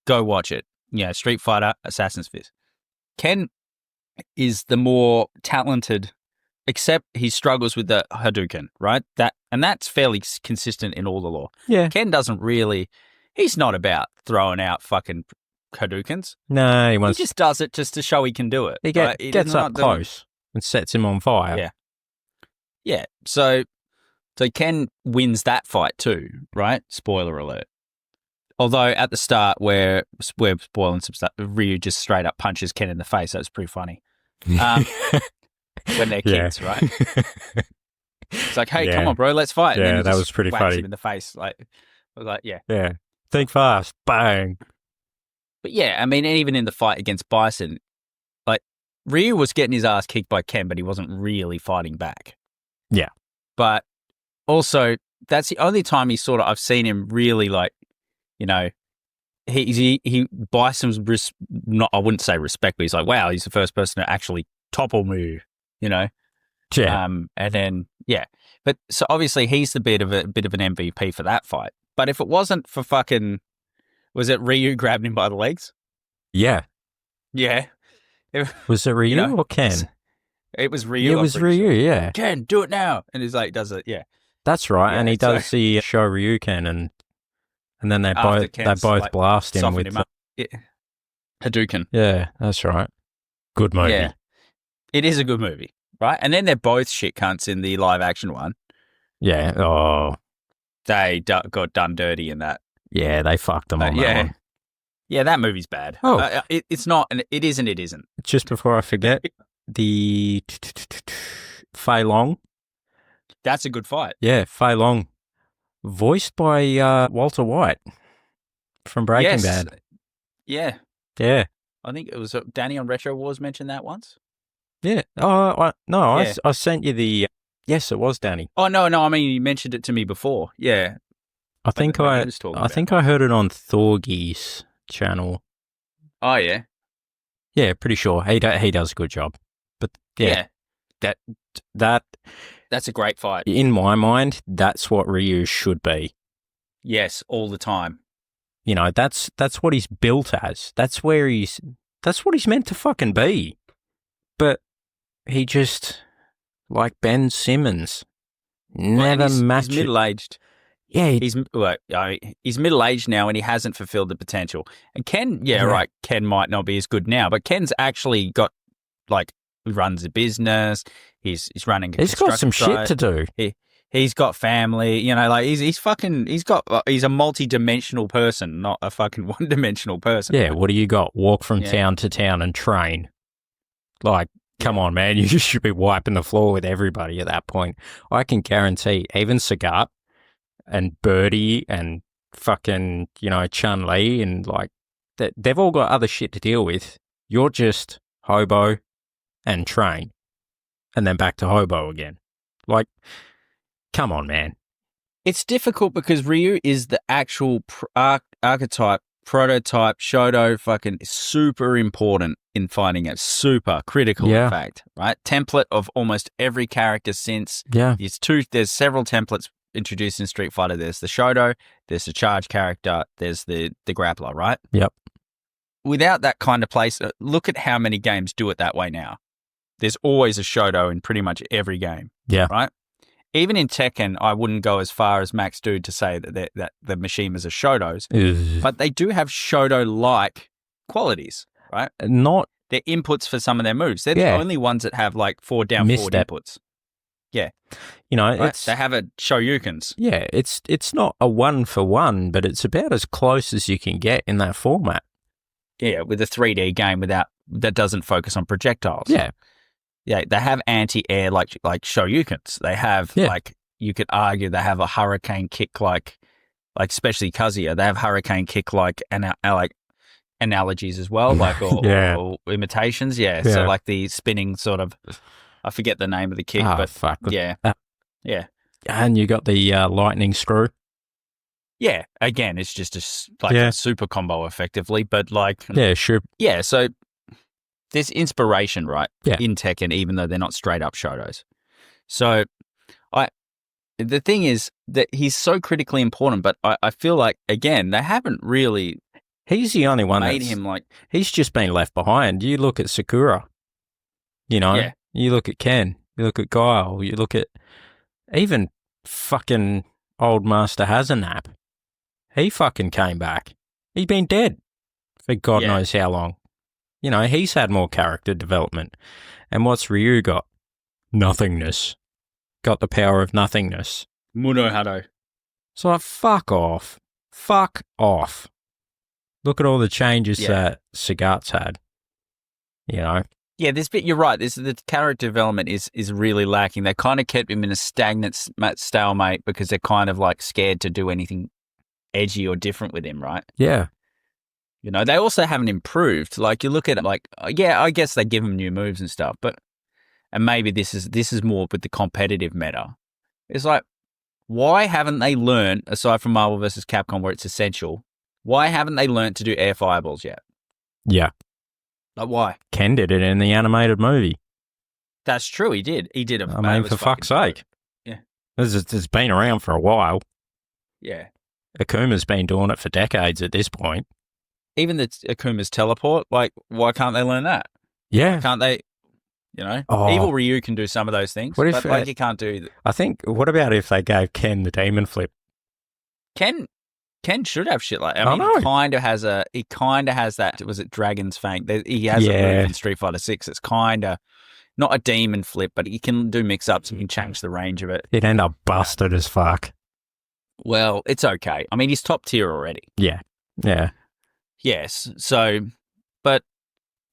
go watch it. Yeah, Street Fighter, Assassin's Fist. Ken is the more talented, except he struggles with the Hadouken, right? That's fairly consistent in all the lore. Yeah. Ken doesn't really, he's not about throwing out fucking Hadoukens. No, he just does it just to show he can do it. He gets up close and sets him on fire. Yeah. Yeah. So Ken wins that fight too, right? Spoiler alert. Although at the start, where we're spoiling some stuff, Ryu just straight up punches Ken in the face. That was pretty funny. When they're kids, right? It's like, hey, come on, bro, let's fight. And yeah, that was pretty funny. Him in the face, I was like, yeah. Think fast, bang. But yeah, I mean, even in the fight against Bison, like Ryu was getting his ass kicked by Ken, but he wasn't really fighting back. Yeah, but also that's the only time I've seen him really like. You know, he Bison's not, I wouldn't say respect, but he's like, wow, he's the first person to actually topple me, you know? Yeah. And then, yeah. But so obviously he's a bit of an MVP for that fight. But if it wasn't for fucking, was it Ryu grabbing him by the legs? Yeah. Yeah. Was it Ryu or Ken? It was Ryu. It was Ryu, yeah. Ken, do it now. And he's like, does it, yeah. That's right. Yeah, and he does the Shoryuken and then they both blast him with Hadouken. Yeah, that's right. Good movie. Yeah. It is a good movie, right? And then they're both shit cunts in the live action one. Yeah. Oh. They got done dirty in that. Yeah, they fucked them on that one. Yeah, that movie's bad. Oh. It's not, and it is and it isn't. Just before I forget, the Fei Long, That's a good fight. Yeah, Fei Long, voiced by Walter White from Breaking Yes. Bad. Yeah. Yeah. I think it was Danny on Retro Wars mentioned that once. Yeah. Oh, no, Yeah. I sent you the. Yes, it was Danny. Oh, no. I mean, you mentioned it to me before. Yeah. I think when I he was talking I about think it. I heard it on Thorgy's channel. Oh, yeah. Yeah, pretty sure he does a good job. But yeah, that That's a great fight. in my mind, that's what Ryu should be. Yes, all the time. You know, that's what he's built as. That's what he's meant to fucking be. But he just, like Ben Simmons, never matches. He's middle-aged. Yeah, He's middle-aged now, and he hasn't fulfilled the potential. And Ken, right, Ken might not be as good now, but Ken's actually got, like, he runs a business. He's running a he's got some construction shit to do. He's got family, you know, like he's a multi-dimensional person, not a fucking one-dimensional person. Yeah, what do you got? Walk from town to town and train. Like, come on, man, you should be wiping the floor with everybody at that point. I can guarantee even Sagat and Birdie and fucking, you know, Chun-Li and like, they've all got other shit to deal with. You're just hobo and train and then back to hobo again. Like, come on, man. It's difficult because Ryu is the actual archetype, prototype, Shoto, fucking super important in fighting it. Super critical, in fact, right? Template of almost every character since. Yeah. There's several templates introduced in Street Fighter. There's the Shoto, there's the charge character, there's the grappler, right? Yep. Without that kind of place, look at how many games do it that way now. There's always a Shoto in pretty much every game. Yeah. Right? Even in Tekken, I wouldn't go as far as Max Dude to say that the Mishimas are Shotos, but they do have Shoto-like qualities, right? Not their inputs for some of their moves. They're the only ones that have like forward inputs. Yeah, you know, right? They have a Shoryukens. Yeah, it's not a 1-for-1, but it's about as close as you can get in that format. Yeah, with a 3D game that doesn't focus on projectiles. Yeah. Yeah, they have anti-air like Shoryukens. They have like, you could argue they have a hurricane kick like especially Kazuya. They have hurricane kick like analogies as well, like or imitations. Yeah. So like the spinning sort of, I forget the name of the kick, but fuck. Yeah. And you got the lightning screw. Yeah. Again, it's just a super combo effectively, but like sure. Yeah. So there's inspiration, right? Yeah. In Tekken, even though they're not straight up Shotos. So the thing is that he's so critically important, but I feel like, again, they haven't really. He's the only one made him like. He's just been left behind. You look at Sakura, you know, you look at Ken, you look at Guile, you look at even fucking old Master Hazanap. He fucking came back. He's been dead for God knows how long. You know, he's had more character development. And what's Ryu got? Nothingness. Got the power of nothingness. Munohado. So like, fuck off. Fuck off. Look at all the changes that Sagat's had. You know? Yeah, this bit, you're right. The character development is really lacking. They kind of kept him in a stagnant stalemate because they're kind of like scared to do anything edgy or different with him, right? Yeah. You know, they also haven't improved. Like, you look at it like, I guess they give him new moves and stuff, and maybe this is more with the competitive meta. It's like, why haven't they learned, aside from Marvel vs. Capcom where it's essential, why haven't they learned to do air fireballs yet? Yeah. Like, why? Ken did it in the animated movie. That's true, he did. He did. I mean, for fuck's sake. Yeah. It's been around for a while. Yeah. Akuma's been doing it for decades at this point. Even the Akuma's teleport, like, why can't they learn that? Yeah. Can't they, you know? Evil Ryu can do some of those things, what if, but like, you can't do... I think, what about if they gave Ken the demon flip? Ken should have shit like... I mean, he kind of has that, was it Dragon's Fang? He has a move in Street Fighter 6. It's kind of, not a demon flip, but he can do mix-ups and he can change the range of it. It'd end up busted as fuck. Well, it's okay. I mean, he's top tier already. Yeah. Yeah. Yes. So, but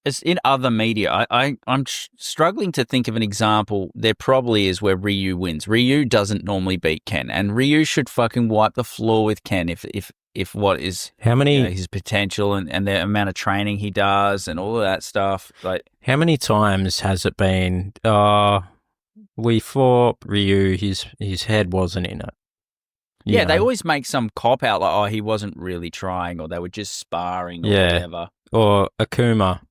it's in other media. I'm struggling to think of an example. There probably is where Ryu wins. Ryu doesn't normally beat Ken, and Ryu should fucking wipe the floor with Ken if what is How many his potential and the amount of training he does and all of that stuff. Like, how many times has it been? We fought Ryu. His head wasn't in it. yeah, they always make some cop out like, oh, he wasn't really trying, or they were just sparring, or whatever. Or Akuma.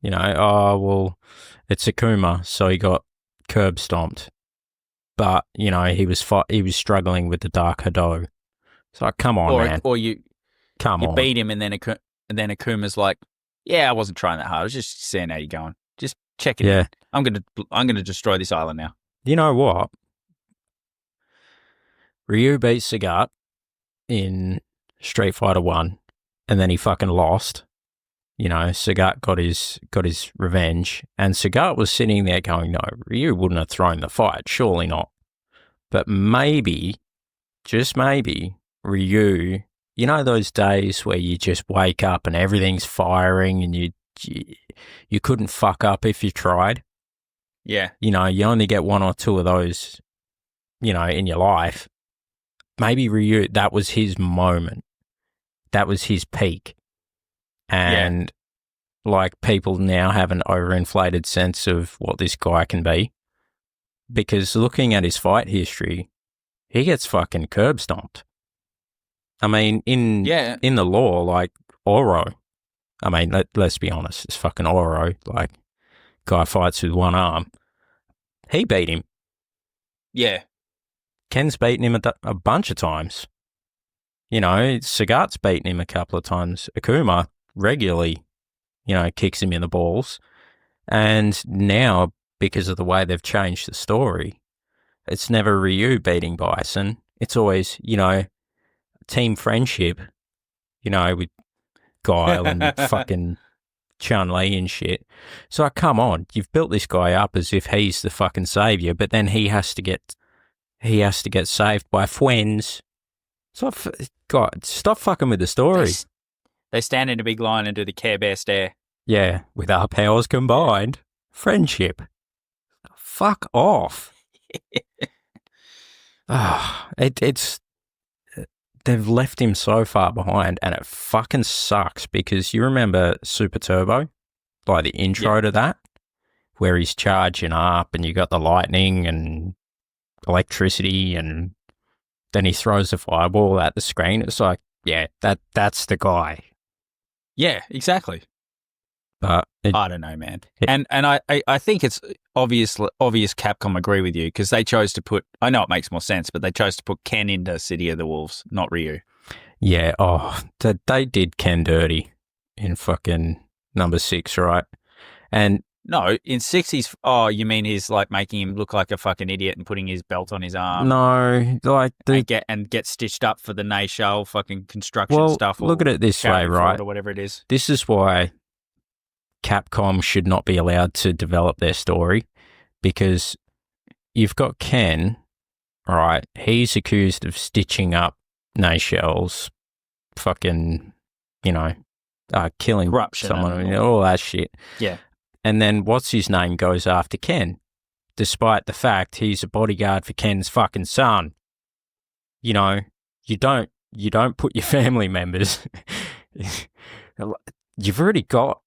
It's Akuma, so he got curb stomped. But, he was struggling with the Dark Hado. So, come on, man. Or you on. beat him, and then Akuma's like, yeah, I wasn't trying that hard. I was just seeing how you're going. Just check it in. I'm gonna destroy this island now. You know what? Ryu beat Sagat in Street Fighter 1, and then he fucking lost. Sagat got his revenge, and Sagat was sitting there going, no, Ryu wouldn't have thrown the fight, surely not. But maybe, just maybe, Ryu, those days where you just wake up and everything's firing and you couldn't fuck up if you tried? Yeah. You only get one or two of those, in your life. Maybe Ryu, that was his moment. That was his peak. And people now have an overinflated sense of what this guy can be. Because looking at his fight history, he gets fucking curb stomped. I mean, in the law, like Oro, I mean, let's be honest, it's fucking Oro, guy fights with one arm. He beat him. Yeah. Ken's beaten him a bunch of times. Sagat's beaten him a couple of times. Akuma regularly, kicks him in the balls. And now, because of the way they've changed the story, it's never Ryu beating Bison. It's always, team friendship, with Guile and fucking Chun-Li and shit. So, come on, you've built this guy up as if he's the fucking savior, but then he has to get saved by friends. So, God, stop fucking with the story. They stand in a big line and do the Care Bear stare. Yeah, with our powers combined, friendship. Fuck off. It's they've left him so far behind, and it fucking sucks because you remember Super Turbo, like the intro to that, where he's charging up and you got the lightning and electricity, and then he throws the fireball at the screen. It's like, yeah, that's the guy. Yeah, exactly. But I don't know, man. And I think it's obvious Capcom agree with you because they chose to put, I know it makes more sense, but they chose to put Ken into City of the Wolves, not Ryu. Yeah, they did Ken dirty in fucking number 6, right? And no, in 6 he's, you mean he's like making him look like a fucking idiot and putting his belt on his arm? No, like get stitched up for the Nashell fucking construction stuff. Look at it this way, right? Or whatever it is. This is why Capcom should not be allowed to develop their story, because you've got Ken, right? He's accused of stitching up Nashell's fucking, killing corruption, someone, all that shit. Yeah. And then what's his name goes after Ken, despite the fact he's a bodyguard for Ken's fucking son. You don't put your family members. You've already got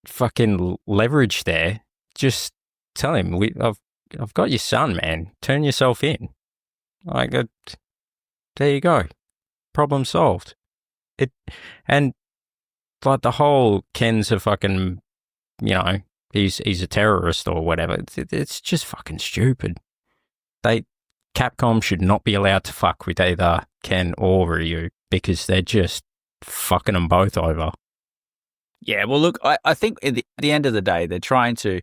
fucking leverage there. Just tell him, I've got your son, man. Turn yourself in. There you go. Problem solved. And the whole Ken's a fucking, he's a terrorist or whatever. It's just fucking stupid. Capcom should not be allowed to fuck with either Ken or Ryu because they're just fucking them both over. Yeah, well, look, I think at the end of the day, they're trying to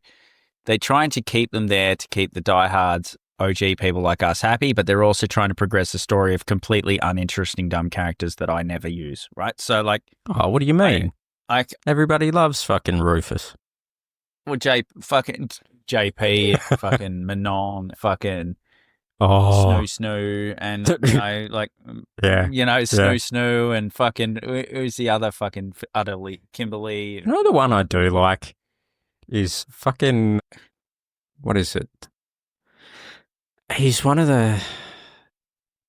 keep them there to keep the diehards, OG people like us happy, but they're also trying to progress the story of completely uninteresting dumb characters that I never use, right? So, what do you mean? Everybody loves fucking Rufus. Well, fucking JP, fucking Manon, fucking Snoo, and Snoo, and fucking who's the other fucking utterly Kimberly? The one I do like is fucking, what is it? He's one of the,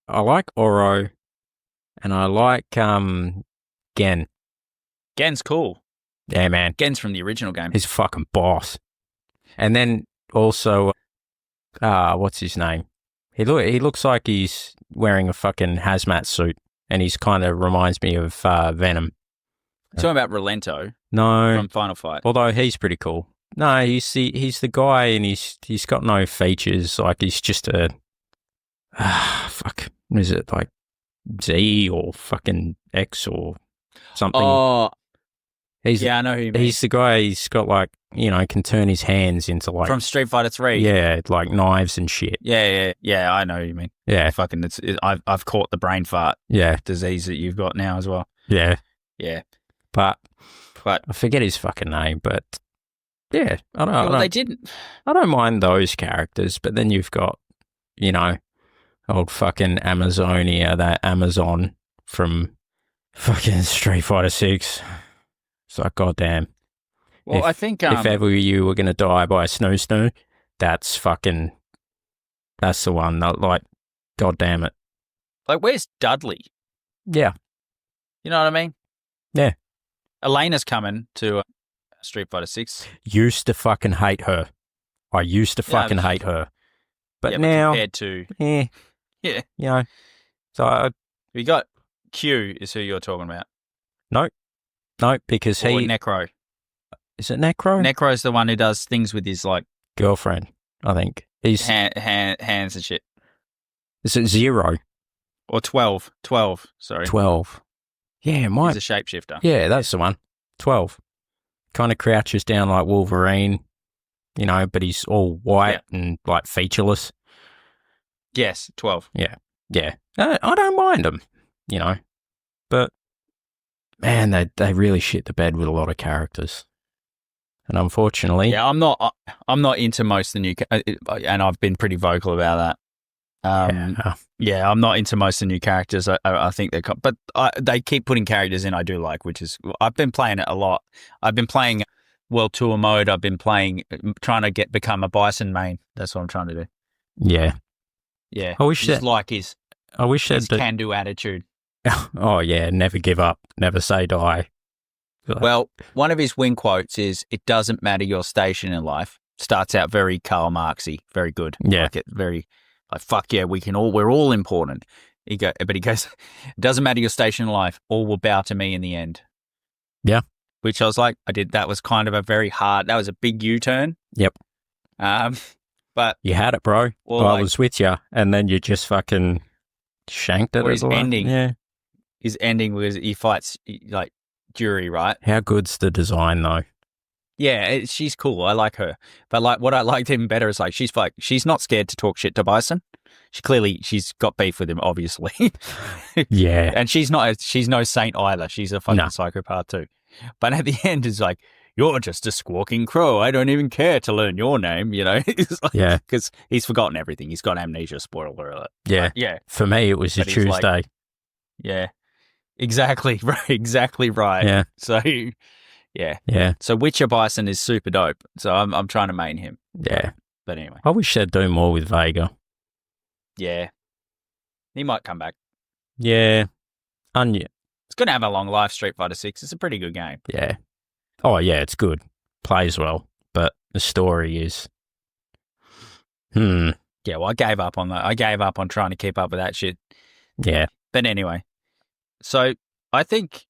I like Oro, and I like Gen. Gen's cool. Yeah, man. Gen's from the original game. He's a fucking boss. And then also, what's his name? He looks like he's wearing a fucking hazmat suit, and he's kind of reminds me of Venom. Talking about Relento No, from Final Fight. although he's pretty cool. No, he's the guy, and he's got no features. Like he's just a fuck. What is it, like Z or fucking X or something? Oh, he's yeah, I know who you mean. he's the guy. He's got like, you know, can turn his hands into like From Street Fighter 3. yeah, like knives and shit. Yeah, I know who you mean. Yeah, Fucking, I've caught the brain fart yeah, disease that you've got now as well. yeah. Yeah, But but I forget his fucking name. But yeah, they didn't. I don't mind those characters. But then you've got, you know, old fucking Amazonia, that Amazon from fucking Street Fighter 6. It's like, goddamn. Well, I think If ever you were going to die by a snow, that's the one. Like, goddamn it. like, where's Dudley? Yeah. You know what I mean? Yeah. Elena's coming to Street Fighter 6. Used to fucking hate her. I used to fucking hate her. But now, compared to yeah, yeah, you know. So, we got Q is who you're talking about. no, because Or he Necro. is it Necro? Necro's the one who does things with his like Girlfriend, I think. He's hands and shit. is it 0? Or 12. 12, sorry. 12. Yeah, He's might. a shapeshifter. Yeah, that's the one. 12. Kind of crouches down like Wolverine, you know, but he's all white and like featureless. Yes, 12. Yeah. I don't mind them, you know, but man, they really shit the bed with a lot of characters, and unfortunately, Yeah, I'm not into most of the new, and I've been pretty vocal about that. Yeah, I'm not into most of the new characters. I think but they keep putting characters in I do like, which is, I've been playing it a lot. I've been playing World Tour mode. I've been trying to become a Bison main. That's what I'm trying to do. yeah. Yeah, I wish just that. like his can-do attitude. Oh yeah, never give up, never say die. Well, one of his win quotes is, "It doesn't matter your station in life." Starts out very Karl Marxy, very good. Yeah. Like it very, like, fuck yeah, we're all important. He goes, "It doesn't matter your station in life, all will bow to me in the end." Yeah. Which I was like, that was kind of that was a big U-turn. Yep. But you had it, bro. I was with you, and then you just fucking shanked it. Or his as well. ending. Yeah. His ending was he fights like Jury, right? How good's the design though? Yeah, she's cool. I like her. But like, what I liked even better is like she's not scared to talk shit to Bison. She's got beef with him, obviously. Yeah. And she's no saint either. She's a fucking psychopath too. But at the end, it's like, "You're just a squawking crow. I don't even care to learn your name," you know? It's like, Yeah. Because he's forgotten everything. He's got amnesia, spoiler alert. Yeah. Yeah. For me, it was a But he's like- Tuesday. Yeah. Exactly. Right. Exactly right. Yeah. So, yeah. Yeah. So Witcher Bison is super dope. So I'm trying to main him. Yeah. But anyway. I wish they'd do more with Vega. Yeah. He might come back. Yeah. It's going to have a long life, Street Fighter 6. It's a pretty good game. Yeah. Oh, yeah, it's good. Plays well. But the story is... Yeah, well, I gave up on that. I gave up on trying to keep up with that shit. Yeah. But anyway. So I think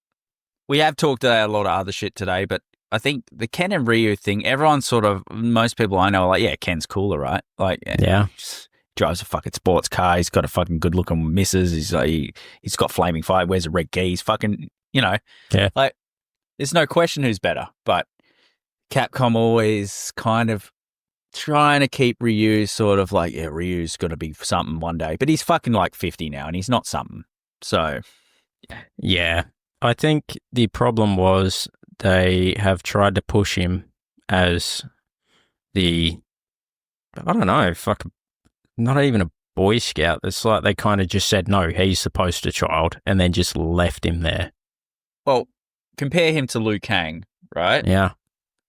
we have talked about a lot of other shit today, but I think the Ken and Ryu thing, most people I know are like, yeah, Ken's cooler, right? Like, Yeah. Drives a fucking sports car. He's got a fucking good looking missus. He's like, he's got flaming fire. Wears a red gi. He's fucking, you know. Yeah. Like, there's no question who's better. But Capcom always kind of trying to keep Ryu sort of like, yeah, Ryu's got to be something one day. But he's fucking like 50 now, and he's not something. So, Yeah. I think the problem was they have tried to push him as I don't know, not even a Boy Scout. It's like they kind of just said, no, he's the poster child, and then just left him there. well, compare him to Liu Kang, right? Yeah.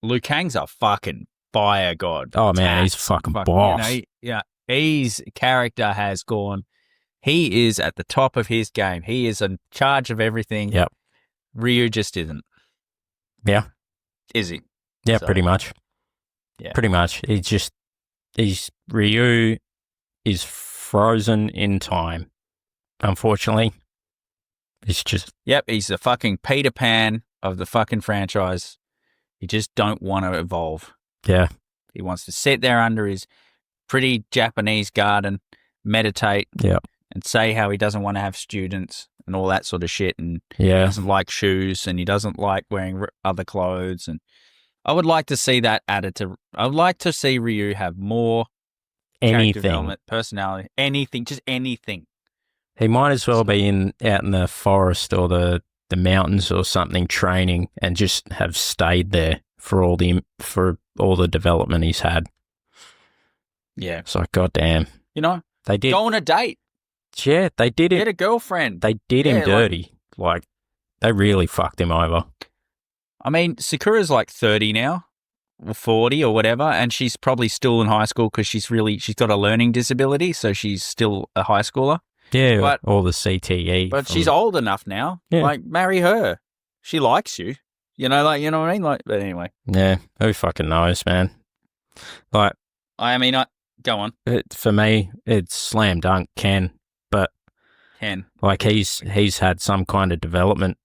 Liu Kang's a fucking fire god. Oh, man, he's a fucking boss. His character has gone. He is at the top of his game. He is in charge of everything. Yep. Ryu just isn't. Yeah. Is he? Yeah, pretty much. Yeah. Pretty much. Ryu is frozen in time. Unfortunately. It's just... Yep, he's the fucking Peter Pan of the fucking franchise. He just don't want to evolve. Yeah. He wants to sit there under his pretty Japanese garden, meditate, and say how he doesn't want to have students and all that sort of shit, and he doesn't like shoes, and he doesn't like wearing other clothes. And I would like to see that added to. I would like to see Ryu have more character development, personality, anything, just anything. He might as well be out in the forest or the mountains or something, training, and just have stayed there for all the development he's had. Yeah. It's like, goddamn. They did go on a date. Yeah, they did it. Get a girlfriend. They did him dirty. Like, they really fucked him over. I mean, Sakura's like 30 now, or 40 or whatever, and she's probably still in high school because she's got a learning disability, so she's still a high schooler. Yeah, but all the CTE. But she's old enough now. Yeah. Like, marry her. She likes you. You know what I mean? Like, but anyway. Yeah, who fucking knows, man? Like, go on. For me, it's slam dunk Ken, but like he's had some kind of development.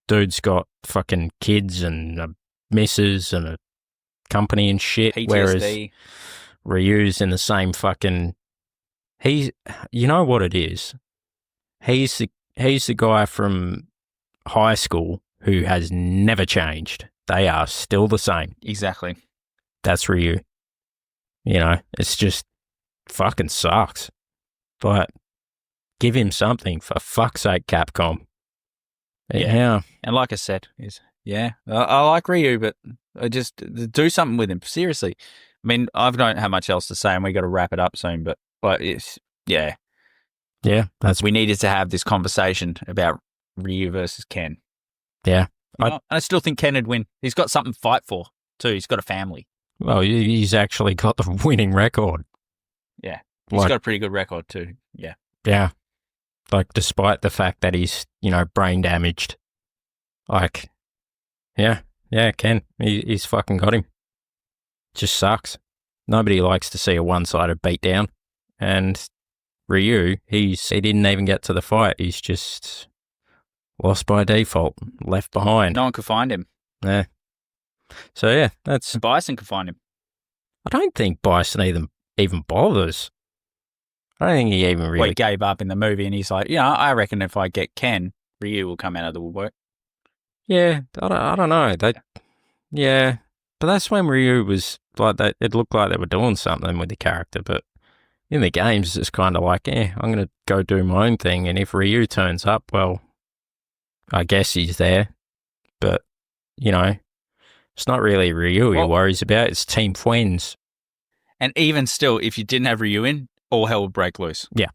Dude's got fucking kids and a missus and a company and shit. PTSD. Whereas Ryu's in the same fucking. You know what it is? He's the guy from high school who has never changed. They are still the same. Exactly. That's Ryu. It's just fucking sucks. But give him something, for fuck's sake, Capcom. Yeah. And like I said, I like Ryu, but I just do something with him. Seriously. I mean, I don't have much else to say, and we got to wrap it up soon, but it's, yeah, we needed to have this conversation about Ryu versus Ken. Yeah. I still think Ken would win. He's got something to fight for, too. He's got a family. Well, he's actually got the winning record. Yeah. He's got a pretty good record, too. Yeah. Yeah. Like, despite the fact that he's, brain damaged. Like, yeah, Ken, he's fucking got him. Just sucks. Nobody likes to see a one-sided beatdown. And Ryu, he didn't even get to the fight. He's just lost by default, left behind. No one could find him. Yeah. So, yeah, that's... Bison could find him. I don't think Bison even bothers. I don't think he even really... Well, he gave up in the movie, and he's like, I reckon if I get Ken, Ryu will come out of the woodwork. Yeah, I don't know. Yeah, but that's when Ryu was like that. It looked like they were doing something with the character, but in the games, it's kind of like, I'm going to go do my own thing, and if Ryu turns up, well, I guess he's there. But, it's not really Ryu he worries about. It's Team Friends. And even still, if you didn't have Ryu in, all hell would break loose. Yeah.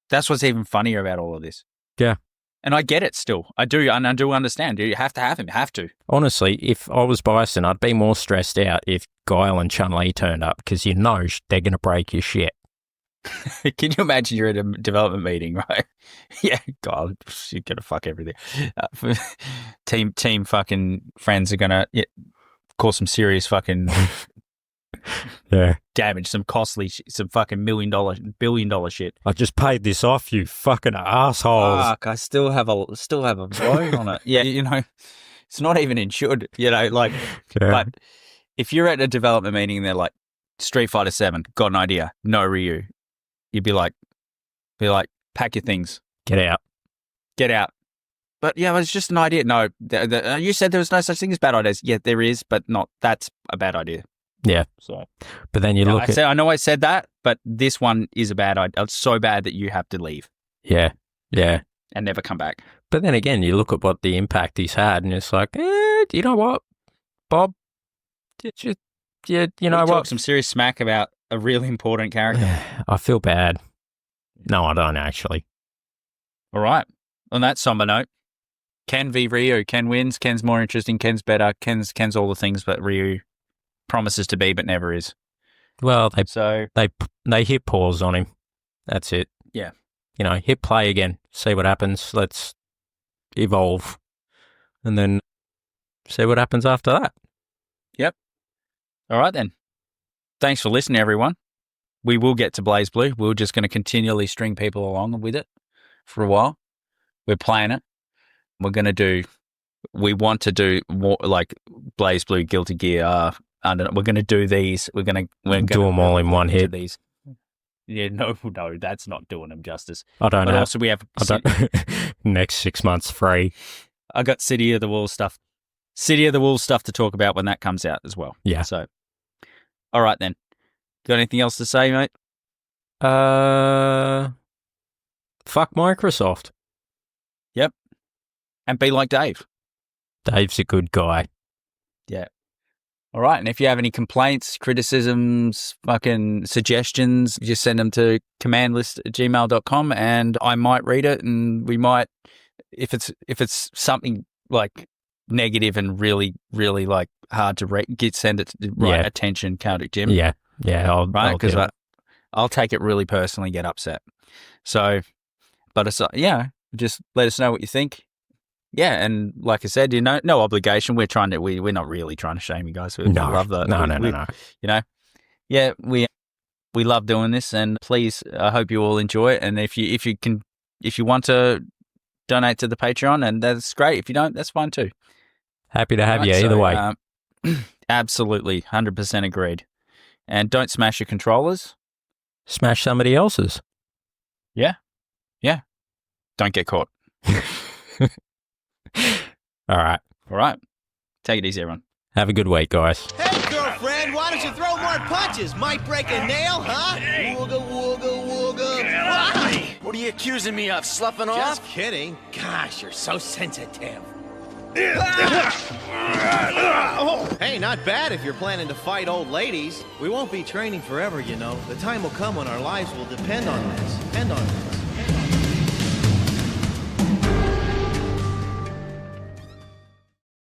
That's what's even funnier about all of this. Yeah. And I get it still. I do understand. You have to have him. You have to. Honestly, if I was Bison, I'd be more stressed out if Guile and Chun-Li turned up because they're going to break your shit. Can you imagine you're at a development meeting, right? Yeah, God, you're going to fuck everything. Team fucking friends are going to cause some serious fucking damage, some costly, some fucking billion dollar shit. I just paid this off, you fucking assholes. Fuck, I still have a loan on it. Yeah, it's not even insured. But if you're at a development meeting and they're like, Street Fighter 7, got an idea, no Ryu, you'd be like, pack your things, get out. But yeah, it's just an idea. No, you said there was no such thing as bad ideas. Yeah, there is, but that's a bad idea. Yeah. So, but then I know I said that, but this one is a bad idea. It's so bad that you have to leave. Yeah. Yeah. And never come back. But then again, you look at what the impact he's had, and it's like, you know what, Bob? You know what? Talk some serious smack about a really important character. I feel bad. No, I don't actually. All right. On that somber note, Ken v Ryu. Ken wins. Ken's more interesting. Ken's better. Ken's all the things that Ryu promises to be but never is. Well, So they hit pause on him. That's it. Yeah. You know, hit play again. See what happens. Let's evolve. And then see what happens after that. Yep. All right, then. Thanks for listening, everyone. We will get to Blaze Blue. We're just going to continually string people along with it for a while. We're playing it. We want to do more like Blaze Blue, Guilty Gear. We're going to do these. We're going to do them all in one hit. These. Yeah, no, that's not doing them justice. I don't know. Also, we have next 6 months free. I got City of the Wolves stuff to talk about when that comes out as well. Yeah. So, all right then. Got anything else to say, mate? Fuck Microsoft. Yep. And be like Dave. Dave's a good guy. Yeah. All right. And if you have any complaints, criticisms, fucking suggestions, just send them to commandlist@gmail.com and I might read it, and we might, if it's something like negative and really, really like hard to read, send it to the right attention, Celtic Jim. Yeah. Yeah. Because I'll take it really personally, get upset. So, but it's, just let us know what you think. Yeah, and like I said, no obligation. We're not really trying to shame you guys. We love that. No. You know, yeah, we love doing this, and please, I hope you all enjoy it. And if you want to donate to the Patreon, and that's great. If you don't, that's fine too. Happy to have you either way. Absolutely, 100% agreed. And don't smash your controllers. Smash somebody else's. Yeah. Don't get caught. All right. Take it easy, everyone. Have a good week, guys. Hey, girlfriend, why don't you throw more punches? Might break a nail, huh? Wooga, wooga, wooga. Why? What are you accusing me of? Sloughing off? Just kidding. Gosh, you're so sensitive. Hey, not bad if you're planning to fight old ladies. We won't be training forever, you know. The time will come when our lives will depend on this.